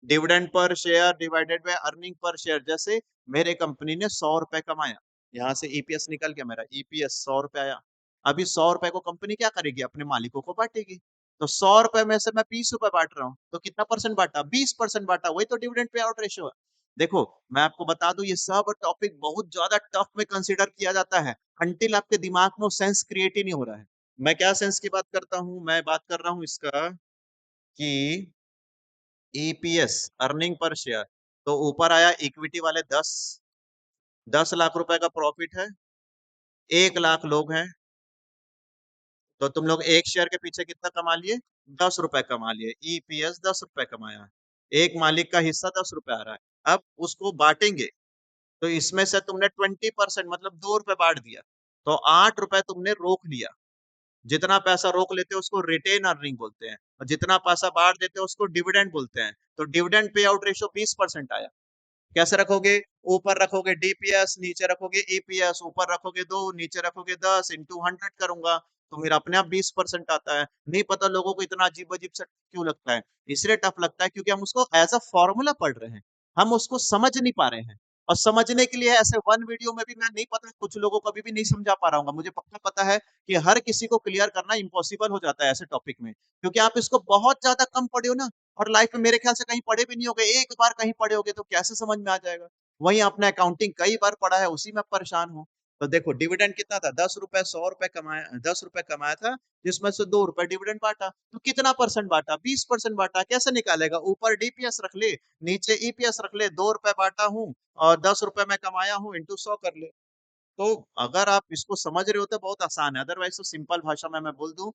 dividend per share divided by earning per share. जैसे मेरे कंपनी ने 100 रुपए कमाया, यहाँ से ईपीएस निकल गया, मेरा ईपीएस 100 रुपए आया। अभी 100 रुपए को कंपनी क्या करेगी? अपने मालिकों को बांटेगी। तो 100 रुपए में से मैं 20 रुपए बांट रहा हूँ, तो कितना परसेंट बांटा? 20% बांटा। वही तो डिविडेंड पे आउट रेशियो है। देखो मैं आपको बता दूं, ये सब टॉपिक बहुत ज्यादा टफ में कंसीडर किया जाता है, अंटिल आपके दिमाग में सेंस क्रिएट ही नहीं हो रहा है। मैं क्या सेंस की बात करता हूँ? मैं बात कर रहा हूँ इसका कि ईपीएस, अर्निंग पर शेयर, तो ऊपर आया इक्विटी वाले 10 लाख रुपए का प्रॉफिट है, 1 लाख लोग हैं, तो तुम लोग एक शेयर के पीछे कितना कमा लिए? 10 रुपए कमा लिए। ईपीएस 10 रुपए कमाया, एक मालिक का हिस्सा 10 रुपए आ रहा है। अब उसको बांटेंगे, तो इसमें से तुमने 20% मतलब 2 रुपए बांट दिया, तो 8 रुपए तुमने रोक लिया। जितना पैसा रोक लेते हैं उसको रिटेन अर्निंग बोलते हैं, और जितना पैसा बांट देते हैं उसको डिविडेंड बोलते हैं। तो डिविडेंड पे आउट रेशियो 20% आया। कैसे रखोगे? ऊपर रखोगे डीपीएस, नीचे रखोगे ईपीएस, ऊपर रखोगे 2, नीचे रखोगे 10, इंटू 100 करूंगा, तो मेरा अपने आप 20% आता है। नहीं पता लोगों को इतना अजीब अजीब सा क्यों लगता है? इसलिए टफ लगता है क्योंकि हम उसको एज अ फॉर्मूला पढ़ रहे हैं, हम उसको समझ नहीं पा रहे हैं। और समझने के लिए ऐसे वन वीडियो में भी मैं नहीं पता, कुछ लोगों को अभी भी नहीं समझा पा रहा हूँ। मुझे पक्का पता है कि हर किसी को क्लियर करना इम्पॉसिबल हो जाता है ऐसे टॉपिक में, क्योंकि आप इसको बहुत ज्यादा कम पढ़े हो ना, और लाइफ में मेरे ख्याल से कहीं पढ़े भी नहीं होगे। एक बार कहीं पढ़े होगे तो कैसे समझ में आ जाएगा? वहीं आपने अकाउंटिंग कई बार पढ़ा है, उसी में परेशान हो। तो देखो डिविडेंड कितना था? 10 रुपए, 100 रुपए कमाया, 10 रुपए कमाया था, जिसमें से 2 रुपए डिविडेंड बांटा, तो कितना परसेंट बांटा? 20% बांटा। कैसे निकालेगा? ऊपर डीपीएस रख ले, नीचे ईपीएस रख ले, 2 रुपए बांटा हूँ और 10 रुपए में कमाया हूँ, इंटू 100 कर ले। तो अगर आप इसको समझ रहे हो तो बहुत आसान है, अदरवाइज तो सिंपल भाषा में मैं बोल दूं,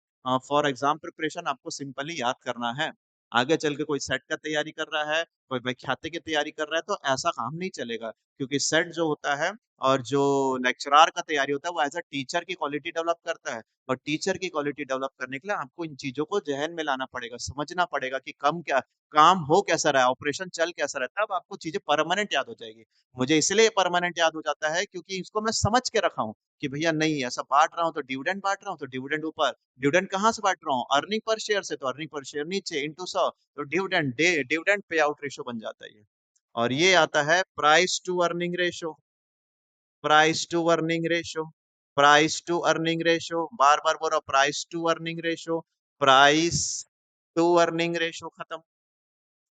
फॉर एग्जाम प्रिपरेशन आपको सिंपली याद करना है। आगे चल के कोई सेट का तैयारी कर रहा है, कोई व्याख्याते की तैयारी कर रहा है, तो ऐसा काम नहीं चलेगा। क्योंकि सेट जो होता है और जो लेक्चरार का तैयारी होता है, वो एज़ अ टीचर की क्वालिटी डेवलप करता है। और टीचर की क्वालिटी डेवलप करने के लिए आपको इन चीज़ों को ज़हन में लाना पड़ेगा, समझना पड़ेगा कि कम क्या काम हो कैसा रहा है, ऑपरेशन चल कैसा रहा है, तब आपको चीज़ें परमानेंट याद हो जाएगी। मुझे इसलिए परमानेंट याद हो जाता है क्योंकि इसको मैं समझ के रखा हूँ कि भैया नहीं ऐसा बाँट रहा हूँ तो डिविडेंड बाँट रहा हूँ, तो डिविडेंड ऊपर, डिविडेंड कहाँ से बाँट रहा हूँ? अर्निंग पर शेयर से, तो अर्निंग पर शेयर नीचे इंटू 100, तो डिविडेंड पे आउट रेशियो बन जाता है ये। और ये आता है price to earning ratio, price to earning ratio, price to earning ratio, बार-बार बोल रहा हूँ price to earning ratio, price to earning ratio खत्म।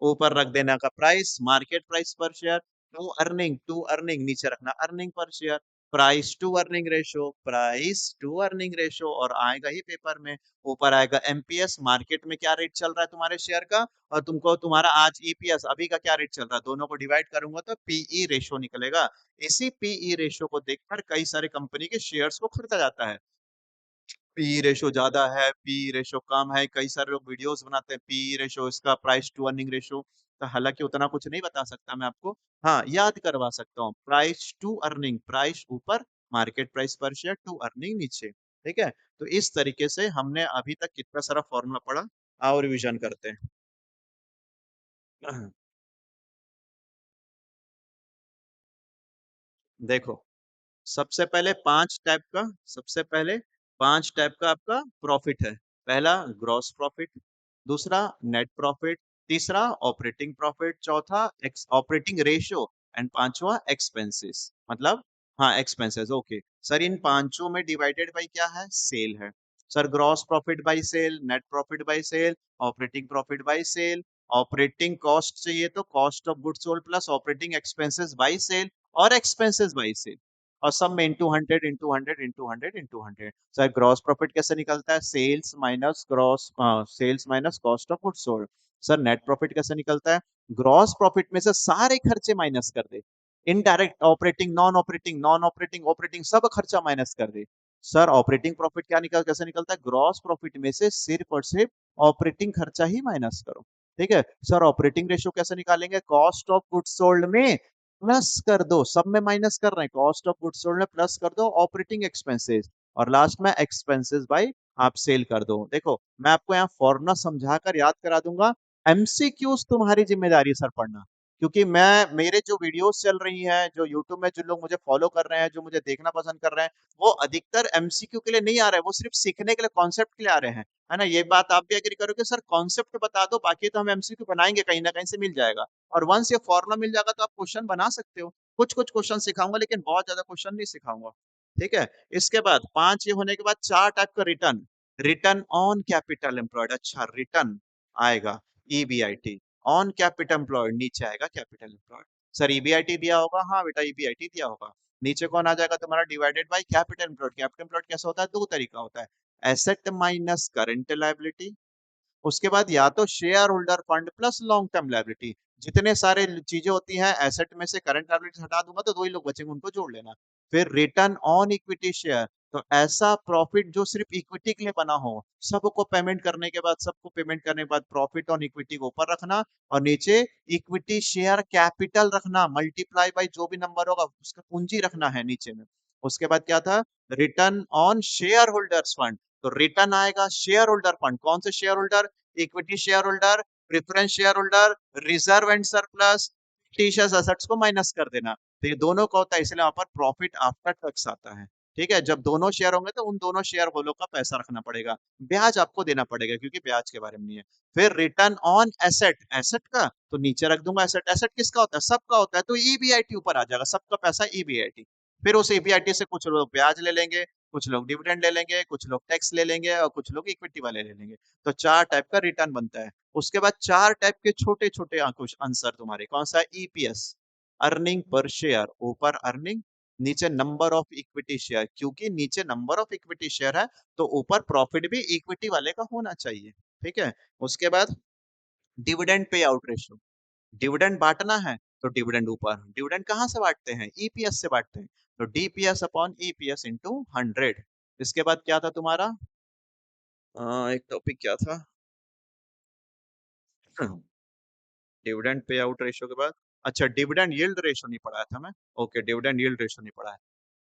ऊपर रख देना का price, market price per share, to earning नीचे रखना earning per share, price to earning ratio, price to earning ratio, और आएगा ही पेपर में। ऊपर आएगा एमपीएस, मार्केट में क्या रेट चल रहा है तुम्हारे शेयर का, और तुमको तुम्हारा आज ईपीएस अभी का क्या रेट चल रहा है, दोनों को डिवाइड करूंगा तो पीई रेशियो निकलेगा। इसी पीई रेशियो को देखकर कई सारे कंपनी के शेयर्स को खरीदा जाता है। पी रेशो ज्यादा है, पी रेशो कम है, कई सारे लोग वीडियोस बनाते हैं पी रेशो इसका, प्राइस टू अर्निंग रेशो। तो हालांकि उतना कुछ नहीं बता सकता मैं आपको, हाँ याद करवा सकता हूँ, प्राइस टू अर्निंग, प्राइस ऊपर, market price per share, to earning नीचे। ठीक है, तो इस तरीके से हमने अभी तक कितना सारा फॉर्मूला पढ़ा, और रिवीजन करते हैं। देखो, सबसे पहले 5 टाइप का आपका प्रॉफिट है। पहला ग्रॉस प्रॉफिट, दूसरा नेट प्रॉफिट, तीसरा ऑपरेटिंग प्रॉफिट, चौथा एक्स ऑपरेटिंग रेशियो, एंड पांचवा एक्सपेंसेस, मतलब हाँ एक्सपेंसेस। ओके सर, इन पांचों में डिवाइडेड बाय क्या है, सेल है। Sir gross profit by sale, net profit by sale, operating profit by sale, operating cost चाहिए तो cost of goods sold plus operating expenses by sale, और एक्सपेंसेस बाय सेल, और सब में into 100 into 100 into 100 into 100। Sir gross profit कैसे निकलता है, sales minus cost of goods sold. Sir net profit कैसे निकलता है, ग्रॉस प्रॉफिट में से सारे खर्चे माइनस कर दे, indirect operating non operating operating सब खर्चा माइनस कर दे। सर ऑपरेटिंग प्रॉफिट कैसे निकलता है, ग्रॉस प्रॉफिट में से सिर्फ और सिर्फ ऑपरेटिंग खर्चा ही माइनस करो। ठीक है सर, ऑपरेटिंग रेशियो कैसे निकालेंगे, कॉस्ट ऑफ गुड्स सोल्ड में प्लस कर दो, सब में माइनस कर रहे हैं, कॉस्ट ऑफ गुड्स सोल्ड में प्लस कर दो ऑपरेटिंग एक्सपेंसेस, और लास्ट में एक्सपेंसेस बाय आप सेल कर दो। देखो मैं आपको यहाँ फॉर्मूला समझा कर याद करा दूंगा, एमसीक्यूज तुम्हारी जिम्मेदारी सर पढ़ना। क्योंकि मैं, मेरे जो वीडियोस चल रही हैं, जो यूट्यूब में जो लोग मुझे फॉलो कर रहे हैं, जो मुझे देखना पसंद कर रहे हैं, वो अधिकतर एमसीक्यू के लिए नहीं आ रहे हैं, वो सिर्फ सीखने के लिए, कॉन्सेप्ट के लिए आ रहे हैं, है ना। ये बात आप भी एग्री करोगे, सर कॉन्सेप्ट बता दो, बाकी तो हम एमसीक्यू बनाएंगे कहीं ना कहीं से मिल जाएगा। और वंस ये फॉर्मूला मिल जाएगा तो आप क्वेश्चन बना सकते हो। कुछ कुछ क्वेश्चन सिखाऊंगा, लेकिन बहुत ज्यादा क्वेश्चन नहीं सिखाऊंगा। ठीक है, इसके बाद 5 ये होने के बाद 4 टाइप का return, return on capital employed, अच्छा रिटर्न आएगा ईबीआईटी, ऑन कैपिटल एम्प्लॉयड नीचे आएगा कैपिटल एम्प्लॉयड। सर ईबीआईटी दिया होगा, हाँ बेटा ईबीआईटी दिया होगा। नीचे कौन आ जाएगा तुम्हारा, divided by capital employed. Capital employed कैसा होता है, दो तरीका होता है, एसेट माइनस करंट लायबिलिटी, उसके बाद या तो share holder fund plus long term liability. जितने सारे चीजें होती हैं एसेट में से, करंट लायबिलिटी हटा दूंगा तो दो ही लोग बचेंगे, उनको जोड़ लेना। फिर रिटर्न ऑन इक्विटी शेयर, तो ऐसा प्रॉफिट जो सिर्फ इक्विटी के लिए बना हो, सबको पेमेंट करने के बाद, सबको पेमेंट करने के बाद प्रॉफिट ऑन इक्विटी को ऊपर रखना, और नीचे इक्विटी शेयर कैपिटल रखना, मल्टीप्लाई बाय जो भी नंबर होगा उसका पूंजी रखना है नीचे में। उसके बाद क्या था, return on share holders fund, तो रिटर्न आएगा शेयर होल्डर फंड, कौन से share holder, equity share holder, preference share holder, reserve and surplus, fictitious assets को माइनस कर देना। तो ये दोनों का होता है, इसलिए वहां पर प्रॉफिट आफ्टर टैक्स आता है। ठीक है, जब दोनों शेयर होंगे तो उन दोनों शेयर होल्डर का पैसा रखना पड़ेगा, ब्याज आपको देना पड़ेगा क्योंकि ब्याज के बारे में नहीं है। फिर रिटर्न ऑन एसेट, एसेट का तो नीचे रख दूंगा एसेट, एसेट किसका होता है, सबका होता है, तो ईबीआईटी ऊपर आ जाएगा, सबका पैसा ईबीआईटी। फिर उस ईबीआईटी से कुछ लोग ब्याज ले लेंगे, कुछ लोग डिविडेंड ले लेंगे, कुछ लोग टैक्स ले लेंगे, और कुछ लोग इक्विटी वाले ले लेंगे। तो 4 टाइप का रिटर्न बनता है। उसके बाद 4 टाइप के छोटे छोटे कुछ आंसर तुम्हारे, कौन सा, ईपीएस, अर्निंग पर शेयर, ऊपर अर्निंग, नीचे नंबर ऑफ इक्विटी शेयर, क्योंकि नीचे नंबर ऑफ इक्विटी शेयर है तो ऊपर प्रॉफिट भी इक्विटी वाले का होना चाहिए। ठीक है, उसके बाद dividend payout ratio, dividend बांटना है तो डिविडेंड ऊपर, डिविडेंड कहाँ से बांटते हैं, ईपीएस से बांटते हैं, तो डीपीएस अपॉन ईपीएस इंटू 100। इसके बाद क्या था तुम्हारा, एक टॉपिक क्या था, डिविडेंड पे आउट रेशियो के बाद, अच्छा डिविडेंड यील्ड रेशियो नहीं पढ़ाया था मैं। ओके, डिविडेंड यील्ड रेशियो नहीं पढ़ा है।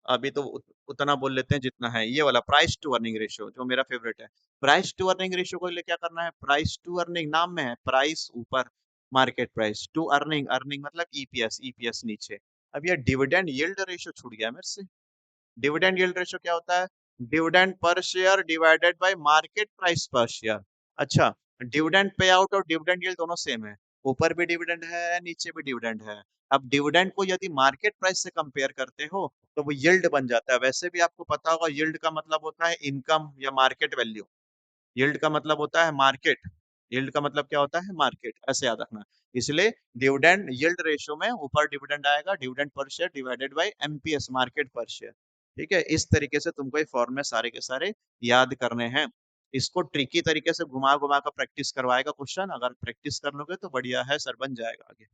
अभी तो उतना बोल लेते हैं जितना है, ये वाला प्राइस टू अर्निंग रेशियो जो मेरा फेवरेट है। प्राइस टू अर्निंग रेशियो को लिए क्या करना है, प्राइस टू अर्निंग नाम में है, प्राइस ऊपर market price, to earning, earning मतलब ईपीएस, ईपीएस नीचे। अब ये डिविडेंड यील्ड रेशियो छूट गया मेरे से। डिविडेंड यील्ड रेशियो क्या होता है, dividend per share divided by market price per share. अच्छा, डिविडेंड पे आउट और डिविडेंड यील्ड दोनों सेम है, ऊपर भी डिविडेंड है नीचे भी डिविडेंड है। अब डिविडेंड को यदि मार्केट प्राइस से कंपेयर करते हो तो वो यील्ड बन जाता है। वैसे भी आपको पता होगा यील्ड का मतलब होता है इनकम या मार्केट वैल्यू, यील्ड का मतलब होता है मार्केट, यील्ड का मतलब क्या होता है, मार्केट, ऐसे याद रखना। इसलिए डिविडेंड यील्ड रेशियो में ऊपर डिविडेंड आएगा, dividend per share divided by MPS, market पर शेयर। ठीक है, इस तरीके से तुमको ये फॉर्मूले सारे के सारे याद करने हैं। इसको ट्रिकी तरीके से घुमा घुमा कर प्रैक्टिस करवाएगा क्वेश्चन, अगर प्रैक्टिस कर लोगे तो बढ़िया है सर, बन जाएगा आगे।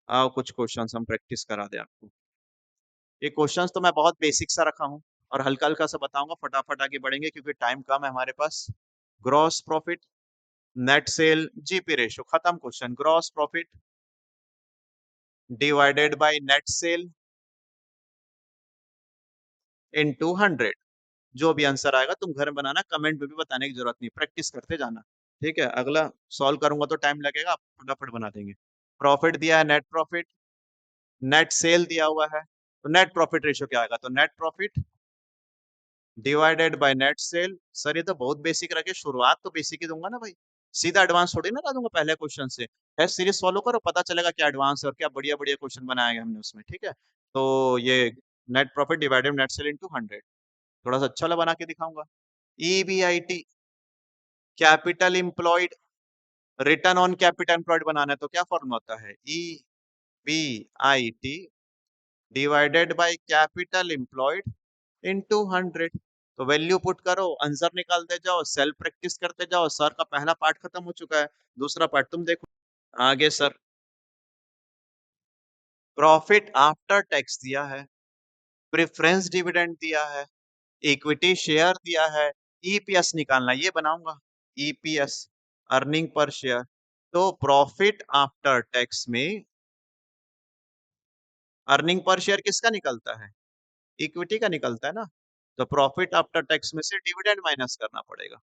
आओ कुछ क्वेश्चंस हम प्रैक्टिस करा दे आपको। ये क्वेश्चंस तो मैं बहुत बेसिक सा रखा हूँ और हल्का हल्का सा बताऊंगा, फटाफट आगे बढ़ेंगे क्योंकि टाइम कम है हमारे पास। Gross profit, net sale, GP ratio, खत्म question. Gross profit divided by net sale into 100। जो भी आंसर आएगा तुम घर में बनाना, कमेंट में भी बताने की जरूरत नहीं, प्रैक्टिस करते जाना। ठीक है, अगला सॉल्व करूंगा तो टाइम लगेगा, आप फटाफट बना देंगे। प्रॉफिट दिया है, नेट प्रॉफिट, नेट सेल दिया हुआ है, तो नेट प्रॉफिट रेशियो क्या आएगा, तो net profit divided by net sale. Sir ये तो बहुत बेसिक रखे, शुरुआत तो बेसिक ही दूंगा ना भाई, सीधा एडवांस थोड़ी ना ला दूंगा पहले क्वेश्चन से। टेस्ट सीरीज फॉलो करो, पता चलेगा क्या एडवांस है और क्या बढ़िया बढ़िया क्वेश्चन बनाए गए हमने उसमें। ठीक है, तो ये net profit divided net sale into 100, थोड़ा सा अच्छा वाला बना के दिखाऊंगा। EBIT, capital employed, return on capital employed बनाना है तो क्या फॉर्मूला होता है, E B I T divided by capital employed into 100। तो वैल्यू पुट करो, आंसर निकालते जाओ, सेल्फ प्रैक्टिस करते जाओ। सर का पहला पार्ट खत्म हो चुका है, दूसरा पार्ट तुम देखो। आगे सर, प्रॉफिट आफ्टर टैक्स दिया है, प्रेफरेंस डिविडेंड दिया है, इक्विटी शेयर दिया है, ईपीएस निकालना, ये बनाऊंगा ईपीएस, अर्निंग पर शेयर। तो प्रॉफिट आफ्टर टैक्स में अर्निंग पर शेयर किसका निकलता है, इक्विटी का निकलता है ना। तो प्रॉफिट आफ्टर टैक्स में से डिविडेंड माइनस करना पड़ेगा।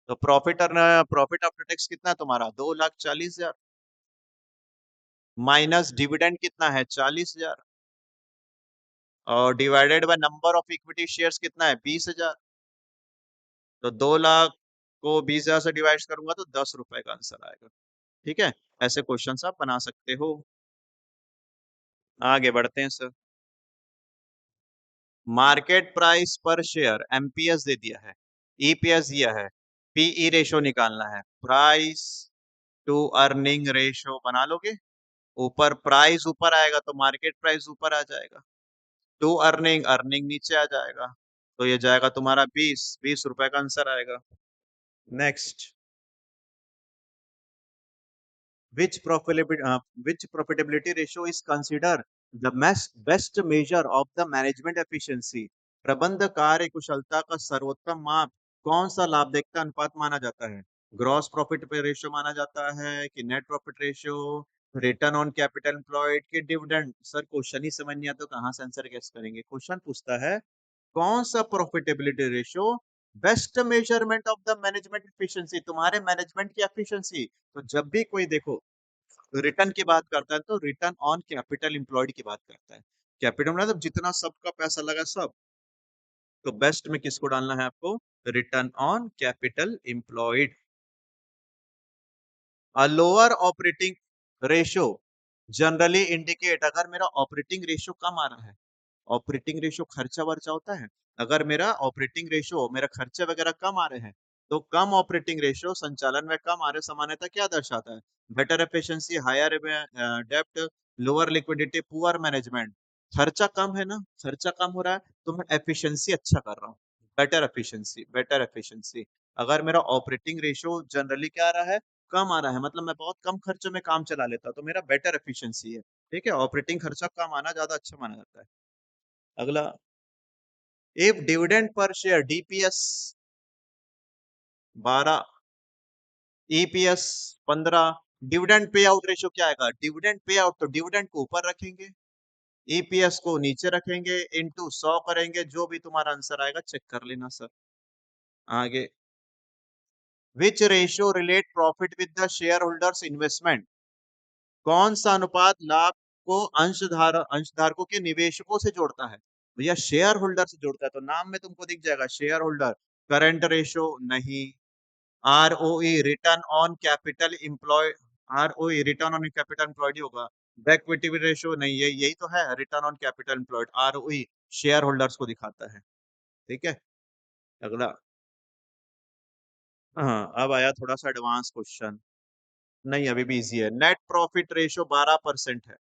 तो प्रॉफिट आफ्टर टैक्स कितना है तुम्हारा, 2,40,000, माइनस डिविडेंड कितना है, 40,000, और divided by number of equity shares कितना है, 20,000। तो 2 लाख को 20,000 से डिवाइड करूंगा तो 10 रुपए का आंसर आएगा। ठीक है, ऐसे क्वेश्चन आप बना सकते हो। आगे बढ़ते हैं sir. Market price per share, MPS दे दिया है, ईपीएस दिया है, पीई रेशो निकालना है, प्राइस टू अर्निंग रेशो बना लोगे। ऊपर प्राइस ऊपर आएगा तो मार्केट प्राइस ऊपर आ जाएगा, टू अर्निंग, अर्निंग नीचे आ जाएगा, तो ये जाएगा तुम्हारा 20 रुपए का आंसर आएगा। Next, which profitability which profitability ratio is considered the best measure of the management efficiency। प्रबंध कार्य कुशलता का सर्वोत्तम माप कौन सा लाभदायकता अनुपात माना जाता है, ग्रॉस प्रॉफिट पे रेशियो माना जाता है कि net profit ratio, return on capital employed की डिविडेंड। सर क्वेश्चन ही समझ नहीं आता तो कहाँ से आंसर गेस करेंगे, क्वेश्चन पूछता है कौन सा profitability ratio best measurement of the management efficiency, तुम्हारे मैनेजमेंट की एफिशिएंसी। तो जब भी कोई देखो रिटर्न की बात करता है तो रिटर्न ऑन कैपिटल एम्प्लॉयड की बात करता है, कैपिटल मतलब जितना सबका पैसा लगा सब। तो बेस्ट में किसको डालना है आपको, return on capital employed. A lower operating ratio generally indicate, अगर मेरा ऑपरेटिंग रेशियो कम आ रहा है, ऑपरेटिंग रेशियो खर्चा वर्चा होता है, अगर मेरा ऑपरेटिंग रेशियो, मेरा खर्चे वगैरह कम आ रहे हैं, तो कम ऑपरेटिंग रेशियो संचालन में कम आ रहे सामान्यतः क्या दर्शाता है, बेटर एफिशिएंसी, हायर डेप्ट, लोअर लिक्विडिटी, पुअर मैनेजमेंट। खर्चा कम है ना, खर्चा कम हो रहा है तो मैं एफिशिएंसी अच्छा कर रहा हूँ, बेटर एफिशिएंसी, बेटर एफिशिएंसी। अगर मेरा ऑपरेटिंग रेशियो जनरली क्या आ रहा है, कम आ रहा है, मतलब मैं बहुत कम खर्चों में काम चला लेता हूं, तो मेरा बेटर एफिशिएंसी है। ठीक है, ऑपरेटिंग खर्चा कम आना ज्यादा अच्छा माना जाता है। अगला, if dividend per share DPS 12 EPS 15। Dividend payout ratio क्या आएगा? डिविडेंड पे आउट, तो डिविडेंड को ऊपर रखेंगे, ईपीएस को नीचे रखेंगे, इनटू 100 करेंगे, जो भी तुम्हारा आंसर आएगा चेक कर लेना सर। आगे, विच ratio relate profit with the share holders investment? कौन सा अनुपात लाभ को अंशधारकों के निवेशकों से जोड़ता है? भैया शेयर होल्डर से जोड़ता है, तो नाम में तुमको दिख जाएगा शेयर होल्डर। करंट रेशियो नहीं, ROE return on capital employ, ROE return on capital employed होगा। इक्विटी रेशियो नहीं है, यही तो है return on capital employed, ROE shareholders को दिखाता है। ठीक है, अगला। हाँ, अब आया थोड़ा सा एडवांस क्वेश्चन। नहीं, अभी भी इजी है। नेट प्रॉफिट रेशियो 12% है,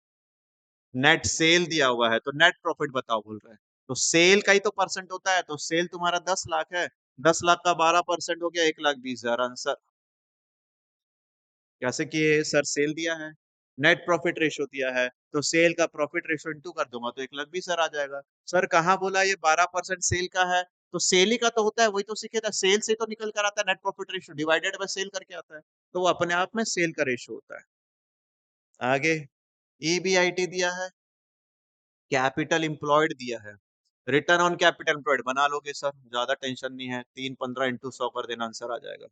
नेट सेल दिया हुआ है, तो नेट प्रॉफिट बताओ बोल रहे हैं, तो सेल का ही तो परसेंट होता है, तो सेल तुम्हारा 10 लाख है, 10 लाख का 12% हो गया 1,20,000। आंसर कैसे किए सर? सेल दिया है, नेट प्रॉफिट रेशो दिया है, तो सेल का प्रॉफिट रेशो इंटू कर दूंगा तो 1,20,000 आ जाएगा। सर कहाँ बोला ये 12% सेल का है? तो सेल ही का तो होता है, वही तो सीखे था, सेल से तो निकल कर आता है net profit ratio, divided by sale करके आता है, तो वो अपने आप में सेल का रेशो होता है। आगे, ईबीआईटी दिया है, कैपिटल एम्प्लॉयड दिया है, रिटर्न ऑन कैपिटल एम्प्लॉयड बना लोगे सर, ज्यादा टेंशन नहीं है, 315 इंटू 100 कर देना, आंसर आ जाएगा।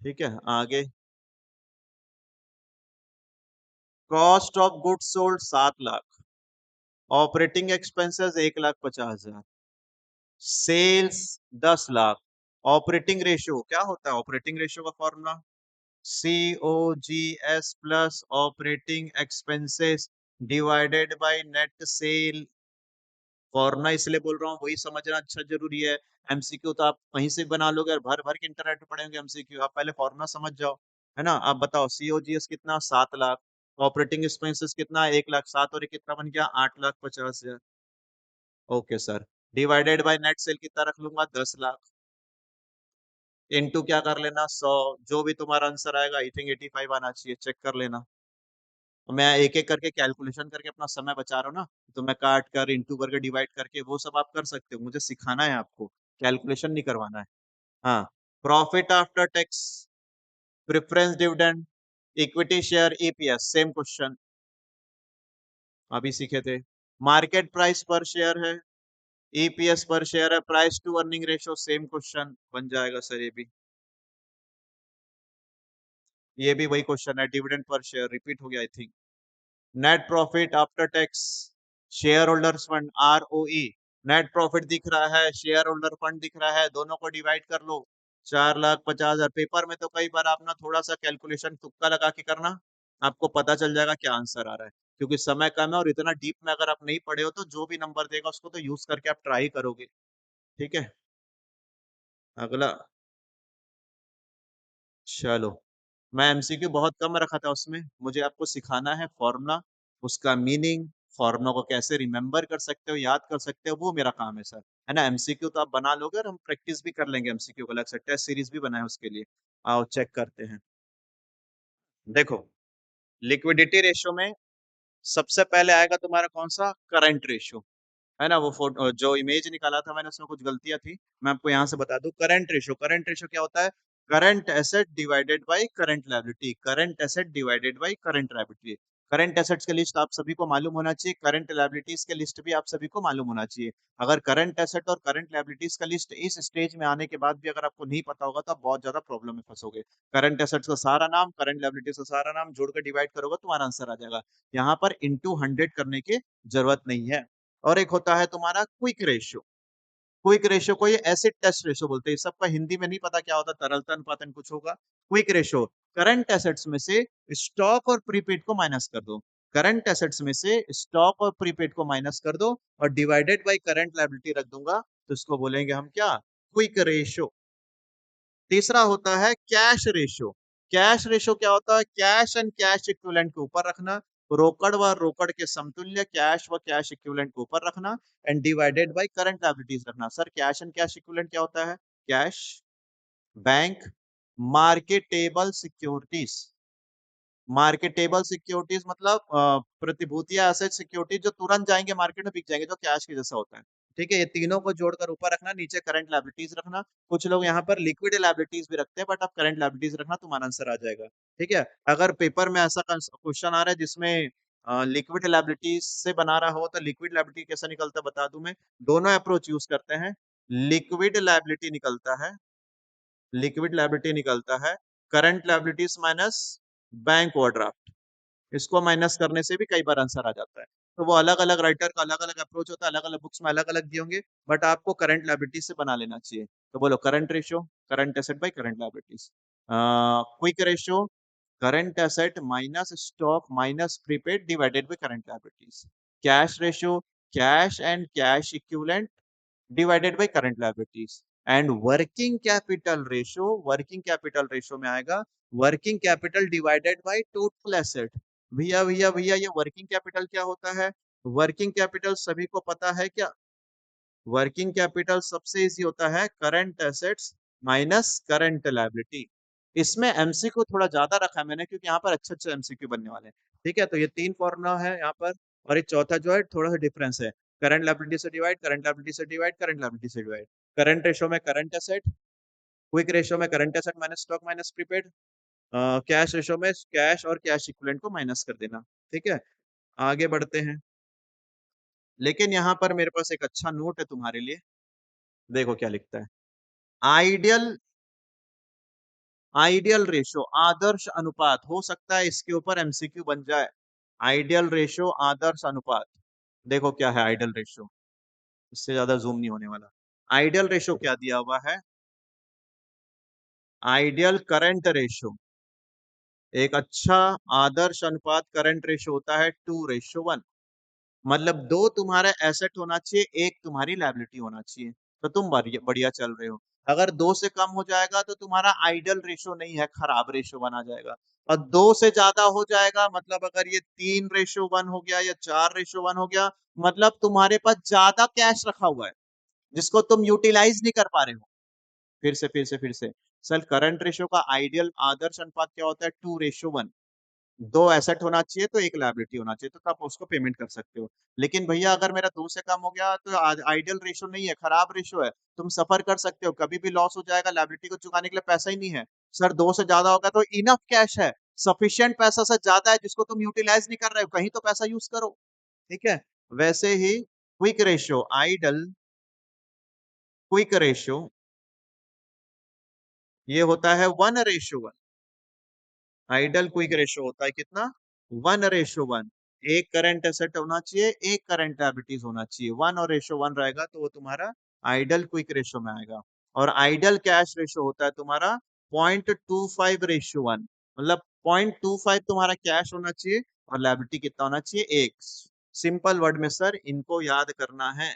ठीक है, आगे, cost of goods sold 7 lakh, operating expenses 1,50,000, sales 10 lakh, operating ratio क्या होता है? ऑपरेटिंग रेशियो का formula COGS plus operating expenses divided by net sale. Formula इसलिए बोल रहा हूँ, वही समझना अच्छा जरूरी है। एमसीक्यू तो आप कहीं से बना लोगे और भर भर के इंटरनेट पे पढ़ेंगे एमसीक्यू, आप पहले फॉर्मूला समझ जाओ, है ना। आप बताओ COGS कितना? 7 लाख, ऑपरेटिंग एक्सपेंसेस कितना? 1,00,000, 7 और ये कितना बन गया? 8,50,000। Okay sir, divided by net cell कितना रख लूंगा? 10 लाख, इनटू क्या कर लेना? 100, जो भी तुम्हारा आंसर आएगा, आई थिंक 85 आना चाहिए, चेक कर लेना। मैं एक एक करके कैलकुलेशन करके अपना समय बचा रहा हूँ ना, तो मैं काट कर इंटू करके डिवाइड करके वो सब आप कर सकते हो, मुझे सिखाना है आपको, कैलकुलेशन नहीं करवाना है। हाँ, profit after tax, preference dividend, equity share, EPS, same question अभी सीखे थे। मार्केट प्राइस पर शेयर है, ईपीएस पर शेयर है, price to earning ratio, same question बन जाएगा सर ये भी। ये भी वही क्वेश्चन है, डिविडेंड पर शेयर रिपीट हो गया I think. Net profit after tax, share holders fund, ROE, net profit दिख रहा है, शेयर होल्डर फंड दिख रहा है, दोनों को डिवाइड कर लो, 4,50,000। पेपर में तो कई बार आप ना थोड़ा सा कैलकुलेशन तुक्का लगा के करना, आपको पता चल जाएगा क्या आंसर आ रहा है, क्योंकि समय कम है और इतना डीप में अगर आप नहीं पढ़े हो तो जो भी नंबर देगा उसको तो यूज करके आप ट्राई करोगे। ठीक है, अगला। चलो, मैं एमसीक्यू बहुत कम रखा था उसमें, मुझे आपको सिखाना है फॉर्मूला, उसका मीनिंग, फॉर्मूला को कैसे रिमेम्बर कर सकते हो, याद कर सकते हो, वो मेरा काम है सर, है ना। एमसीक्यू तो आप बना लोगे और हम प्रैक्टिस भी कर लेंगे एमसीक्यू का, अलग से टेस्ट सीरीज भी बनाए उसके लिए। आओ चेक करते हैं। देखो, लिक्विडिटी रेशियो में सबसे पहले आएगा तुम्हारा कौन सा? करंट रेशियो, है ना। वो फोटो जो इमेज निकाला था मैंने, उसमें कुछ गलतियां थी, मैं आपको यहाँ से बता दूं। करंट रेशियो, करंट रेशियो क्या होता है? Current asset divided by current liability, current asset divided by current liability. Current assets के लिस्ट आप सभी को मालूम होना चाहिए, करंट लायबिलिटीज के लिस्ट भी आप सभी को मालूम होना चाहिए। अगर करंट एसेट और करंट लायबिलिटीज का लिस्ट इस स्टेज में आने के बाद भी अगर आपको नहीं पता होगा तो आप बहुत ज्यादा प्रॉब्लम में फंसोगे। करंट एसेट्स का सारा नाम, करंट लायबिलिटीज का सारा नाम जोड़कर डिवाइड करोगे, तुम्हारा आंसर आ जाएगा। यहाँ पर इंटू 100 करने की जरूरत नहीं है। और एक होता है तुम्हारा क्विक रेशियो, क्विक रेशियो को ये एसिड टेस्ट रेशियो बोलते हैं, सबका हिंदी में नहीं पता क्या होता, तरलता अनुपातन कुछ होगा। क्विक रेशियो, करंट एसेट्स में से स्टॉक और प्रीपेड को माइनस कर दो, करंट एसेट्स में से स्टॉक और प्रीपेड को माइनस कर दो और डिवाइडेड बाय करंट लायबिलिटी रख दूंगा, तो इसको बोलेंगे हम क्या? Quick ratio. तीसरा होता है कैश रेशियो, कैश रेशियो क्या होता है? कैश एंड कैश इक्विवेलेंट के ऊपर रखना, रोकड़ व रोकड़ के समतुल्य कैश व कैश इक्विवेलेंट के ऊपर रखना, and divided by current liabilities रखना। Sir cash and cash equivalent क्या होता है? Cash, bank, marketable securities, marketable securities मतलब प्रतिभूतियां, एसेट सिक्योरिटीज जो तुरंत जाएंगे मार्केट में बिक जाएंगे, जो कैश के जैसा होता है। ठीक है, ये तीनों को जोड़कर ऊपर रखना, नीचे करंट लायबिलिटीज रखना। कुछ लोग यहाँ पर लिक्विड लायबिलिटीज भी रखते हैं, बट आप करंट लायबिलिटीज रखना, तुम्हारा आंसर आ जाएगा। ठीक है, अगर पेपर में ऐसा क्वेश्चन आ रहा है जिसमें लिक्विड लायबिलिटीज से बना रहा हो, तो लिक्विड लायबिलिटी कैसा निकलता है बता दूं मैं। दोनों अप्रोच यूज करते हैं। लिक्विड लायबिलिटी निकलता है, लिक्विड लायबिलिटी निकलता है current liabilities minus bank overdraft. इसको माइनस करने से भी कई बार आंसर आ जाता है। तो वो अलग अलग राइटर का अलग अलग अप्रोच होता है, अलग अलग बुक्स में अलग अलग दिए होंगे, बट आपको करंट लायबिलिटी से बना लेना चाहिए। तो बोलो current ratio, current asset bye current liabilities. Quick ratio, current asset minus stock minus prepaid divided by current liabilities. Cash ratio, cash and cash equivalent divided by current liabilities. And working capital ratio, working capital ratio में आएगा working capital divided by total asset. भैया भैया भैया, ये working capital क्या होता है? Working capital सभी को पता है क्या? वर्किंग कैपिटल सबसे इजी होता है current assets minus current liability. इसमें एमसीक्यू थोड़ा ज्यादा रखा है मैंने, क्योंकि यहाँ पर अच्छे अच्छे एमसीक्यू बनने वाले हैं। ठीक है, तो ये तीन फॉर्मूला है यहाँ पर, और एक चौथा जो है थोड़ा सा डिफरेंस है। करंट लायबिलिटी से डिवाइड, करंट लायबिलिटी से डिवाइड, करंट लायबिलिटी से डिवाइड। करंट रेशो में करंट एसेट, क्विक रेशो में current asset minus stock minus prepaid, cash ratio में कैश और कैश इक्विवेलेंट को माइनस कर देना। ठीक है, आगे बढ़ते हैं। लेकिन यहाँ पर मेरे पास एक अच्छा नोट है तुम्हारे लिए, देखो क्या लिखता है। आइडियल, आइडियल रेशो, आदर्श अनुपात, हो सकता है इसके ऊपर एमसीक्यू बन जाए। आइडियल रेशो, आदर्श अनुपात, देखो क्या है आइडियल रेशो, इससे ज्यादा जूम नहीं होने वाला। आइडियल रेशो क्या दिया हुआ है? आइडियल करंट रेशो, एक अच्छा आदर्श अनुपात करंट रेशो होता है 2:1। मतलब दो तुम्हारा एसेट होना चाहिए, एक तुम्हारी लायबिलिटी होना चाहिए, तो तुम बढ़िया बढ़िया चल रहे हो। अगर दो से कम हो जाएगा तो तुम्हारा आइडियल रेशो नहीं है, खराब रेशो बना जाएगा। और दो से ज्यादा हो जाएगा, मतलब अगर ये 3:1 हो गया या 4:1 हो गया, मतलब तुम्हारे पास ज्यादा कैश रखा हुआ है जिसको तुम यूटिलाइज नहीं कर पा रहे हो। फिर से सर, करंट रेशो का आइडियल आदर्श अनुपात क्या होता है? 2:1। दो एसेट होना चाहिए तो एक लायबिलिटी होना चाहिए, तो आप उसको पेमेंट कर सकते हो। लेकिन भैया अगर मेरा दो से कम हो गया तो आइडियल रेशो नहीं है, खराब रेशो है। तुम सफर कर सकते हो, कभी भी लॉस हो जाएगा, लायबिलिटी को चुकाने के लिए पैसा ही नहीं है। सर दो से ज्यादा होगा तो इनफ कैश है, सफिशियंट पैसा से ज्यादा है जिसको तुम यूटिलाइज नहीं कर रहे हो, कहीं तो पैसा यूज करो। ठीक है, वैसे ही quick ratio, ideal quick ratio, ये होता है 1:1। आइडल क्विक रेशो होता है कितना? 1:1। एक करंट एसेट होना चाहिए, एक करंट लायबिलिटीज होना चाहिए। 1:1 रहेगा तो वो तुम्हारा आइडल क्विक रेशो में आएगा। और आइडल कैश रेशो होता है तुम्हारा 0.25:1। मतलब 0.25 तुम्हारा कैश होना चाहिए और लायबिलिटी कितना होना चाहिए? एक। सिंपल वर्ड में सर इनको याद करना है।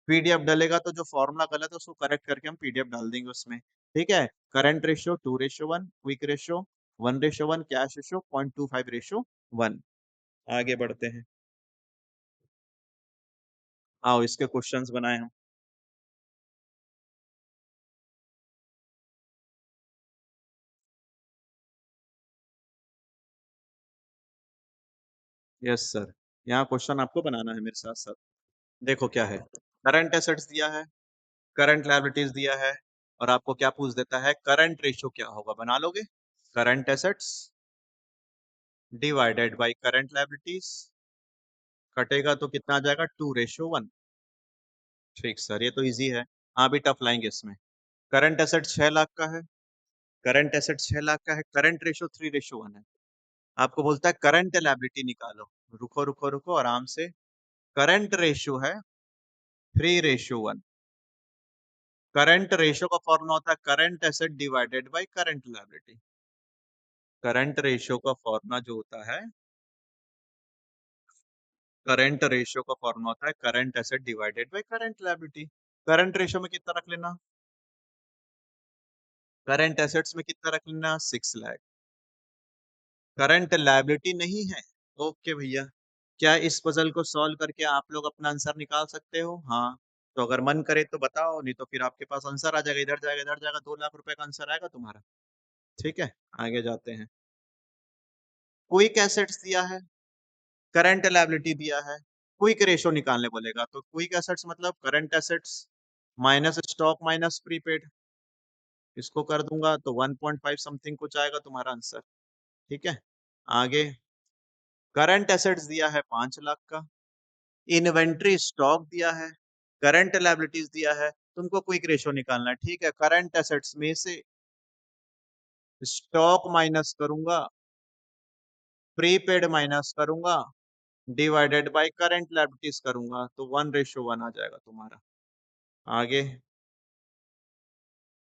पीडीएफ डालेगा तो जो फॉर्मूला गलत है उसको करेक्ट करके हम पीडीएफ डाल देंगे उसमें। ठीक है, current ratio 2:1, quick ratio 1:1, cash ratio 0.25:1। आगे बढ़ते हैं, आओ इसके क्वेश्चंस बनाए हम। यस सर, यहाँ क्वेश्चन आपको बनाना है मेरे साथ साथ। देखो क्या है, करंट एसेट्स दिया है, करंट लायबिलिटीज दिया है, और आपको क्या पूछ देता है? करंट रेशियो क्या होगा, बना लोगे? Current assets divided by current liabilities, कटेगा तो कितना आ जाएगा? 2:1। ठीक सर, ये तो इजी है। हाँ भी टफ लाएंगे इसमें। करंट एसेट 6 लाख का है, करंट एसेट 6 लाख का है, करंट रेशो 3:1 है। आपको बोलता है करंट लायबिलिटी निकालो। रुको रुको रुको आराम से। करंट रेशो है 3:1। करंट रेशो का फॉर्मूला होता है current asset divided by current liability. Current ratio का फॉर्मूला जो होता है, करंट रेशो का फॉर्मूला होता है current asset divided by current liability. Current ratio में कितना रख लेना? करंट एसेट्स में कितना रख लेना? 6 लाख। करंट लायबिलिटी नहीं है। ओके भैया, क्या इस पजल को सॉल्व करके आप लोग अपना आंसर निकाल सकते हो? हाँ, तो अगर मन करे तो बताओ, नहीं तो फिर आपके पास आंसर आ जाएगा, इधर जाएगा इधर जाएगा, 2 लाख रुपए का आंसर आएगा तुम्हारा। ठीक है, आगे जाते हैं। क्विक एसेट्स दिया है, करंट लायबिलिटी दिया है, क्विक रेशो निकालने बोलेगा, तो क्विक एसेट्स मतलब current assets minus stock minus prepaid, इसको कर दूंगा तो 1.5 समथिंग कुछ आएगा तुम्हारा आंसर। ठीक है, आगे करंट एसेट्स दिया है 5 लाख का, इन्वेंट्री स्टॉक दिया है, करंट लायबिलिटीज दिया है, तुमको क्विक रेशो निकालना है। ठीक है, करंट एसेट्स में से स्टॉक माइनस करूंगा, प्रीपेड माइनस करूंगा, डिवाइडेड बाय करंट लायबिलिटीज करूंगा, तो 1:1 आ जाएगा तुम्हारा। आगे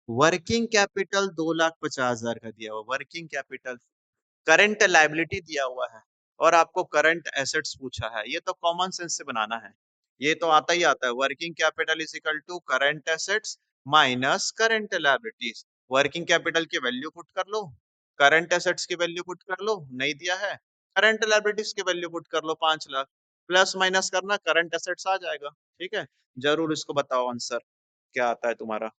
वर्किंग कैपिटल 2,50,000 का दिया हुआ, वर्किंग कैपिटल करंट लायबिलिटी दिया हुआ है और आपको करंट एसेट्स पूछा है, ये तो कॉमन सेंस से बनाना है, ये तो आता ही आता है। Working capital is equal to current assets minus current liabilities. Working capital की वैल्यू पुट कर लो, करंट एसेट्स की वैल्यू पुट कर लो, नहीं दिया है, करंट लायबिलिटीज की वैल्यू पुट कर लो 5 लाख, प्लस माइनस करना करंट एसेट्स आ जाएगा। ठीक है, जरूर इसको बताओ आंसर क्या आता है तुम्हारा।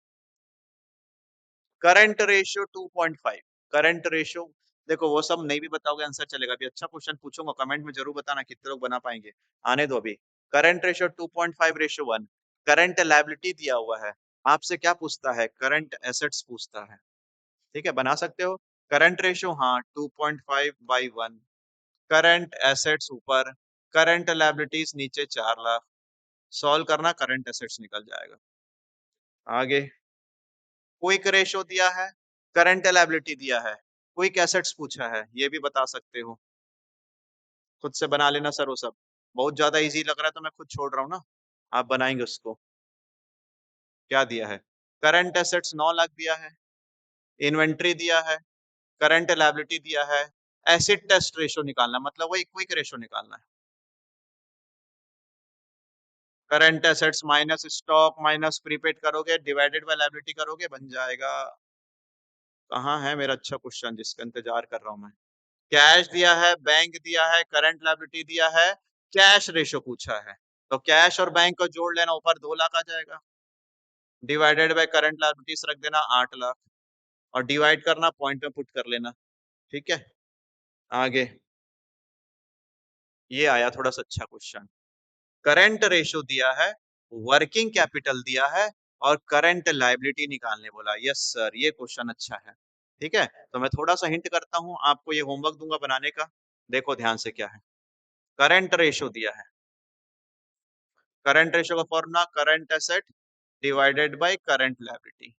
करंट रेशियो 2.5, करंट रेशियो देखो वो सब नहीं भी बताओगे आंसर चलेगा, अभी अच्छा क्वेश्चन पूछूंगा कमेंट में जरूर बताना कितने लोग बना पाएंगे, आने दो अभी। करंट रेशियो 2.5:1, करंट लायबिलिटी दिया हुआ है, आपसे क्या पूछता है, करंट एसेट्स पूछता है। ठीक है, बना सकते हो। करंट रेशियो हाँ 2.5/1, करंट एसेट्स ऊपर, करंट लायबिलिटीज नीचे 4 लाख, सॉल्व करना करंट एसेट्स निकल जाएगा। आगे क्विक रेशो दिया है, करंट लायबिलिटी दिया है, क्विक एसेट्स पूछा है, ये भी बता सकते हो, खुद से बना लेना सर वो सब, बहुत ज्यादा इजी लग रहा है तो मैं खुद छोड़ रहा हूँ ना, आप बनाएंगे उसको। क्या दिया है, करंट एसेट्स 9 लाख दिया है, इन्वेंट्री दिया है, करंट लायबिलिटी दिया है, एसिड टेस्ट रेशो निकालना मतलब वही क्विक रेशो निकालना है। Current assets minus stock minus prepaid करोगे, डिवाइडेड बाय लायबिलिटी करोगे, बन जाएगा। कहाँ है मेरा अच्छा क्वेश्चन जिसका इंतजार कर रहा हूँ मैं। कैश दिया है, बैंक दिया है, करंट लायबिलिटी दिया है, कैश रेशो पूछा है, तो कैश और बैंक को जोड़ लेना, ऊपर 2 लाख आ जाएगा, डिवाइडेड बाय करंट लायबिलिटीज रख देना 8 लाख, और डिवाइड करना पॉइंट में पुट कर लेना। ठीक है, आगे ये आया थोड़ा सा अच्छा क्वेश्चन, करंट रेशो दिया है, वर्किंग कैपिटल दिया है और करंट लायबिलिटी निकालने बोला। यस सर, ये क्वेश्चन अच्छा है। ठीक है, तो मैं थोड़ा सा हिंट करता हूँ आपको, ये होमवर्क दूंगा बनाने का, देखो ध्यान से क्या है। करंट रेशो दिया है, करंट रेशो का formula current asset divided by current liability,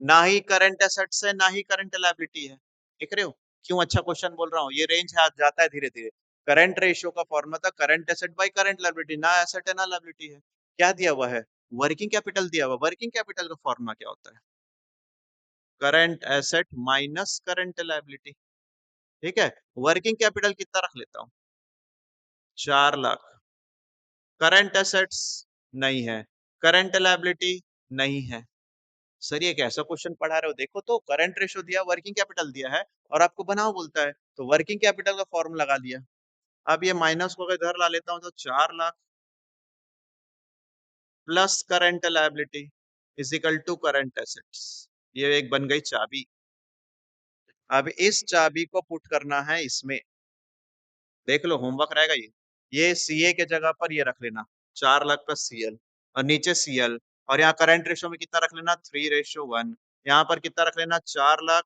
ना ही करंट एसेट से ना ही करंट लायबिलिटी है, देख रहे हो क्यों अच्छा क्वेश्चन बोल रहा हूँ, ये रेंज है जाता है धीरे धीरे। करंट रेशियो का फॉर्मूला था current asset by current liability, ना एसेट है ना लायबिलिटी है। क्या दिया हुआ है, वर्किंग कैपिटल दिया हुआ, वर्किंग कैपिटल का फॉर्मूला क्या होता है, current asset minus current liability. ठीक है, वर्किंग कैपिटल कितना रख लेता हूँ, 4 लाख, करंट एसेट्स नहीं है, करंट लायबिलिटी नहीं है। सर ये कैसा क्वेश्चन पढ़ा रहे हो, देखो तो करंट रेशो दिया, वर्किंग कैपिटल दिया है और आपको बनाओ बोलता है, तो वर्किंग कैपिटल का फॉर्मूला लगा दिया। अब ये माइनस को अगर इधर ला लेता हूँ तो 4 lakh plus current liability is equal to current assets, ये एक बन गई चाबी। अब इस चाबी को पुट करना है इसमें, देख लो होमवर्क रहेगा ये सीए के जगह पर ये रख लेना, 4 लाख प्लस सीएल, और नीचे सीएल, और यहाँ करंट रेशो में कितना रख लेना, 3:1, यहाँ पर कितना रख लेना, 4 लाख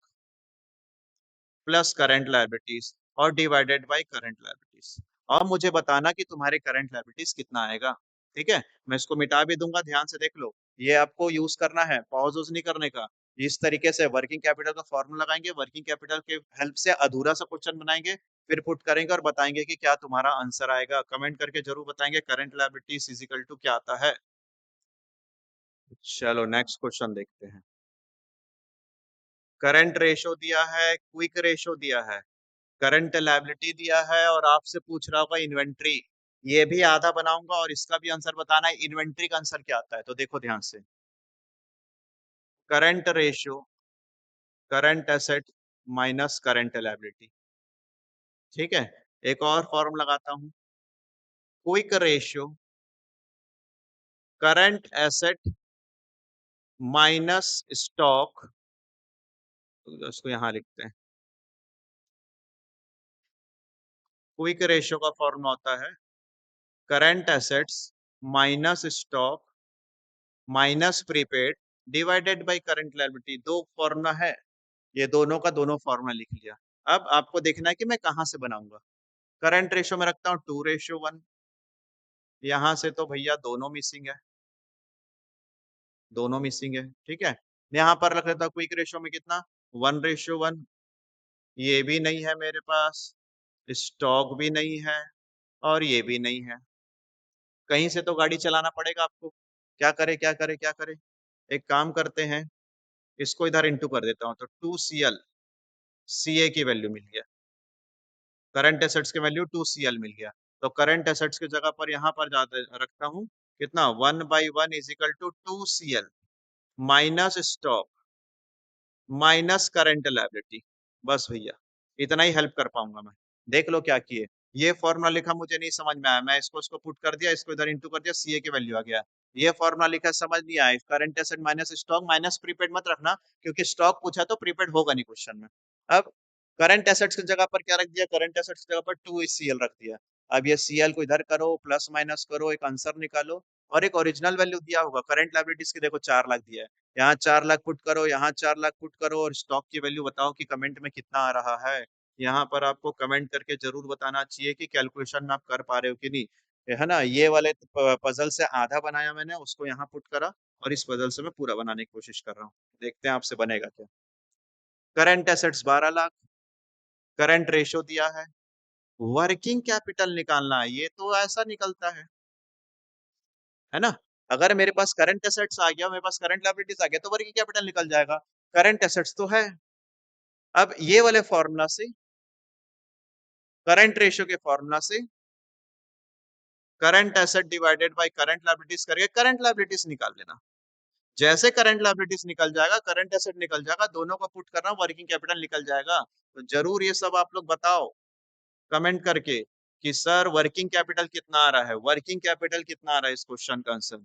प्लस करंट लायबिलिटीज और डिवाइडेड बाय करंट लायबिलिटीज, और मुझे बताना कि तुम्हारे करंट लायबिलिटीज कितना आएगा। ठीक है, मैं इसको मिटा भी दूंगा, ध्यान से देख लो, ये आपको यूज करना है, पॉज यूज नहीं करने का। इस तरीके से वर्किंग कैपिटल का फॉर्मूला लगाएंगे, वर्किंग कैपिटल के हेल्प से अधूरा सा क्वेश्चन बनाएंगे, फिर पुट करेंगे और बताएंगे कि क्या तुम्हारा आंसर आएगा, कमेंट करके जरूर बताएंगे current liabilities is equal to क्या आता है। चलो नेक्स्ट क्वेश्चन देखते हैं। करंट रेशो दिया है, क्विक रेशो दिया है, करंट लायबिलिटी दिया है और आपसे पूछ रहा होगा इन्वेंट्री, ये भी आधा बनाऊंगा और इसका भी आंसर बताना है, इन्वेंट्री का आंसर क्या आता है, तो देखो ध्यान से, current ratio current asset minus current liability. ठीक है, एक और फॉर्म लगाता हूं, quick ratio current asset minus stock, उसको यहां लिखते हैं, क्विक रेशियो का फॉर्मूला होता है current assets minus stock minus prepaid divided by current liability, दो फॉर्मूला है, ये दोनों का दोनों फॉर्मूला लिख लिया। अब आपको देखना है कि मैं कहां से बनाऊंगा। करंट रेशो में रखता हूँ 2:1, यहां से तो भैया दोनों मिसिंग है, दोनों मिसिंग है, ठीक है। यहाँ पर रख लेता हूँ क्विक रेशो में कितना, 1:1, ये भी नहीं है मेरे पास, स्टॉक भी नहीं है, और ये भी नहीं है। कहीं से तो गाड़ी चलाना पड़ेगा आपको, क्या करे क्या करे क्या करे। एक काम करते हैं, इसको इधर इंटू कर देता हूँ, तो 2CL, CA की वैल्यू मिल गया, करंट एसेट्स की वैल्यू 2CL मिल गया। तो करंट एसेट्स की जगह पर यहाँ पर जाते रखता हूँ कितना, 1/1 is equal to 2CL minus stock minus current liability. बस भैया इतना ही हेल्प कर पाऊंगा मैं। देख लो क्या किए, ये फॉर्मूला लिखा मुझे नहीं समझ में आया, मैं इसको पुट कर दिया, इसको इधर इंटू कर दिया, सीए की वैल्यू आ गया। ये फॉर्मूला लिखा समझ नहीं आया, current asset minus stock minus prepaid मत रखना, क्योंकि स्टॉक पूछा तो प्रीपेड होगा नहीं क्वेश्चन में। अब करंट एसेट्स की जगह पर क्या रख दिया, करंट एसेट्स की जगह पर 2CL रख दिया। अब ये सीएल को इधर करो, प्लस माइनस करो, एक आंसर निकालो, और एक ओरिजिनल वैल्यू दिया होगा करंट लायबिलिटीज की, देखो 4 लाख दिया है, यहाँ 4 लाख पुट करो, यहाँ 4 लाख पुट करो, और स्टॉक की वैल्यू बताओ कि कमेंट में कितना आ रहा है। यहाँ पर आपको कमेंट करके जरूर बताना चाहिए कि कैलकुलेशन में आप कर पा रहे हो कि नहीं, ये है ना। ये वाले पजल से आधा बनाया मैंने, उसको यहाँ पुट करा, और इस पजल से मैं पूरा बनाने की कोशिश कर रहा हूँ, देखते हैं आपसे बनेगा क्या। Current assets 12 lakh, current ratio दिया है, वर्किंग कैपिटल निकालना है, ये तो ऐसा निकलता है ना। अगर मेरे पास करंट एसेट्स आ गया, मेरे पास करंट लायबिलिटीज आ गया, तो वर्किंग कैपिटल निकल जाएगा। करंट एसेट्स तो है। अब ये वाले फॉर्मूला से, करंट रेशियो के फॉर्मूला से current asset divided by current liabilities करके करंट लायबिलिटीज निकाल लेना। जैसे करंट लायबिलिटीज निकल जाएगा, करंट एसेट निकल जाएगा, दोनों को पुट करना, वर्किंग कैपिटल निकल जाएगा। तो जरूर ये सब आप लोग बताओ कमेंट करके कि सर वर्किंग कैपिटल कितना आ रहा है, वर्किंग कैपिटल कितना आ रहा है इस क्वेश्चन का आंसर।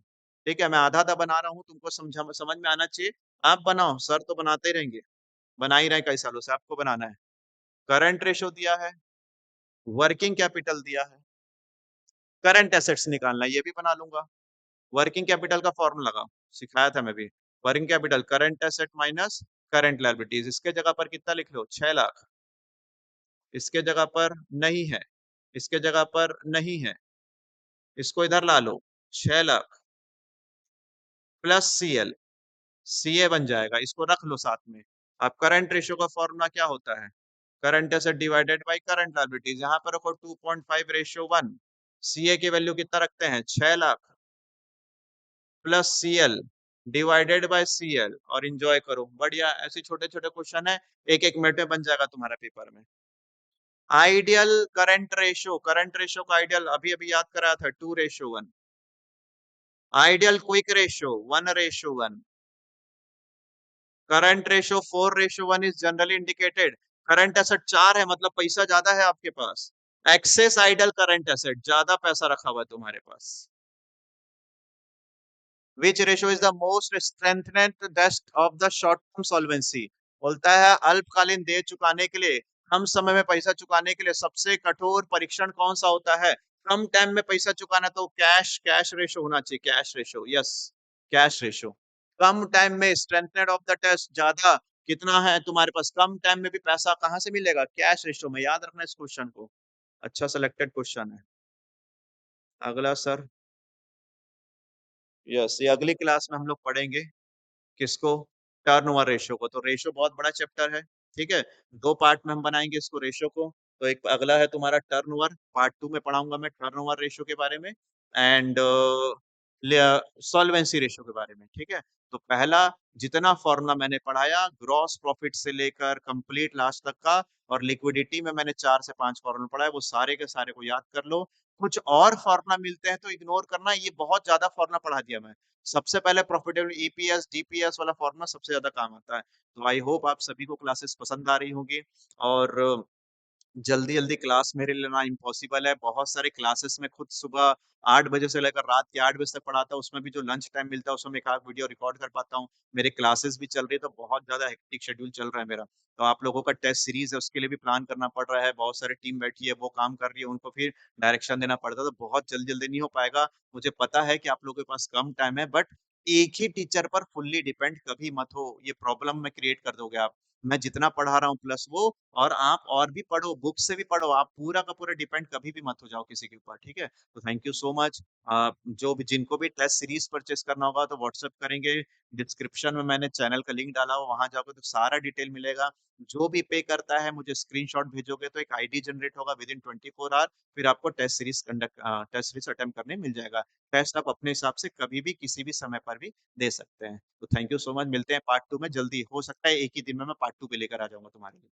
ठीक है, मैं आधा आधा बना रहा हूँ, तुमको समझ में आना चाहिए। आप बनाओ, सर तो बनाते ही रहेंगे, बना ही रहे कई सालों से, आपको बनाना है। करंट रेशो दिया है, वर्किंग कैपिटल दिया है, करंट एसेट्स निकालना है, ये भी बना लूंगा। वर्किंग कैपिटल का फॉर्मूला लगाओ, सिखाया था मैं भी। Working capital current asset minus current liabilities, इसके जगह पर कितना लिख लो, 6 लाख, इसके जगह पर नहीं है, इसके जगह पर नहीं है, इसको इधर ला लो, 6 लाख प्लस सीएल, सीए बन जाएगा, इसको रख लो साथ में। अब करंट रेशियो का फॉर्मूला क्या होता है, current asset divided by current liabilities, यहाँ पर रखो 2.5:1। सीए की वैल्यू कितना रखते हैं, 6 lakh plus CL divided by CL, और एंजॉय करो, बढ़िया। ऐसे छोटे छोटे क्वेश्चन है, एक एक मिनट में बन जाएगा तुम्हारा पेपर में। आइडियल करंट रेशो का आइडियल अभी अभी याद कराया था, 2:1। Ideal quick ratio 1:1। Current ratio 4:1 is generally indicated. Current asset 4 है, मतलब पैसा ज्यादा है आपके पास। एक्सेस आइडल करंट एसेट, ज्यादा पैसा रखा हुआ है तुम्हारे पास। Which ratio is the most strengthened test of the short term solvency? बोलता है अल्पकालीन देय चुकाने के लिए, कम समय में पैसा चुकाने के लिए सबसे कठोर परीक्षण कौन सा होता है। कम टाइम में पैसा चुकाना, तो कैश रेशो होना चाहिए, cash ratio, yes, cash ratio. कम टाइम में स्ट्रेंथनेड ऑफ द टेस्ट, ज्यादा कितना है तुम्हारे पास, कम टाइम में भी पैसा कहां से मिलेगा, कैश रेशो में, याद रखना इस क्वेश्चन को। अच्छा सिलेक्टेड क्वेश्चन है। अगला सर, यस, ये अगली क्लास में हम लोग पढ़ेंगे किसको, टर्नओवर रेशियो को। तो रेशियो बहुत बड़ा चैप्टर है, ठीक है, 2 पार्ट में हम बनाएंगे इसको, रेशियो को। तो एक अगला है तुम्हारा टर्नओवर, पार्ट 2 में पढ़ाऊंगा मैं टर्नओवर रेशियो के बारे में, एंड सॉल्वेंसी रेशियो के बारे में, ठीक है। तो पहला जितना फॉर्मूला मैंने पढ़ाया, ग्रॉस प्रॉफिट से लेकर कंप्लीट लास्ट तक का, और लिक्विडिटी में मैंने 4 से 5 फॉर्मूला पढ़ाया, वो सारे के सारे को याद कर लो। कुछ और फॉर्मूला मिलते हैं तो इग्नोर करना, ये बहुत ज्यादा फॉर्मूला पढ़ा दिया मैं। सबसे पहले प्रॉफिटेबल ईपीएस डीपीएस वाला फॉर्मूला सबसे ज्यादा काम आता है। तो आई होप आप सभी को क्लासेस पसंद आ रही होंगी, और जल्दी-जल्दी क्लास मेरे लिए लेना इम्पॉसिबल है। बहुत सारे क्लासेस मैं खुद सुबह 8 बजे से लेकर रात के 8 बजे तक पढ़ाता हूँ, उसमें भी जो लंच टाइम मिलता है, उसमें मैं 1 आध वीडियो रिकॉर्ड कर पाता हूँ। मेरे क्लासेस भी चल रही है, तो बहुत ज़्यादा हेक्टिक शेड्यूल चल रहा है मेरा। तो आप लोगों का टेस्ट सीरीज़ है, उसके लिए भी प्लान करना पड़ रहा है। बहुत सारी टीम बैठी है, वो काम कर रही है, उनको फिर डायरेक्शन देना पड़ता है, तो बहुत जल्दी-जल्दी नहीं हो पाएगा। मुझे पता है कि आप लोगों के पास कम टाइम है, बट एक ही टीचर पर फुल्ली डिपेंड कभी मत हो, ये प्रॉब्लम में क्रिएट कर दोगे आप। मैं जितना पढ़ा रहा हूँ प्लस वो और आप और भी पढ़ो, बुक से भी पढ़ो, आप पूरा का पूरा डिपेंड कभी भी मत हो जाओ किसी के ऊपर, ठीक है? तो थैंक यू सो मच। जो भी जिनको भी टेस्ट सीरीज़ परचेज़ करना होगा तो व्हाट्सएप करेंगे, डिस्क्रिप्शन में मैंने चैनल का लिंक डाला हुआ, वहाँ जाओगे तो सारा डिटेल मिलेगा। जो भी पे करता है मुझे स्क्रीनशॉट भेजोगे तो एक आईडी जनरेट होगा विदिन 24 आवर, फिर आपको टेस्ट सीरीज़ अटेम्प्ट करने मिल जाएगा। टेस्ट आप अपने हिसाब से कभी भी, किसी भी समय पर भी दे सकते हैं। तो थैंक यू सो मच, मिलते हैं पार्ट 2 में जल्दी, हो सकता है एक ही दिन में मैं पार्ट 2 भी लेकर आ जाऊँगा तुम्हारे लिए।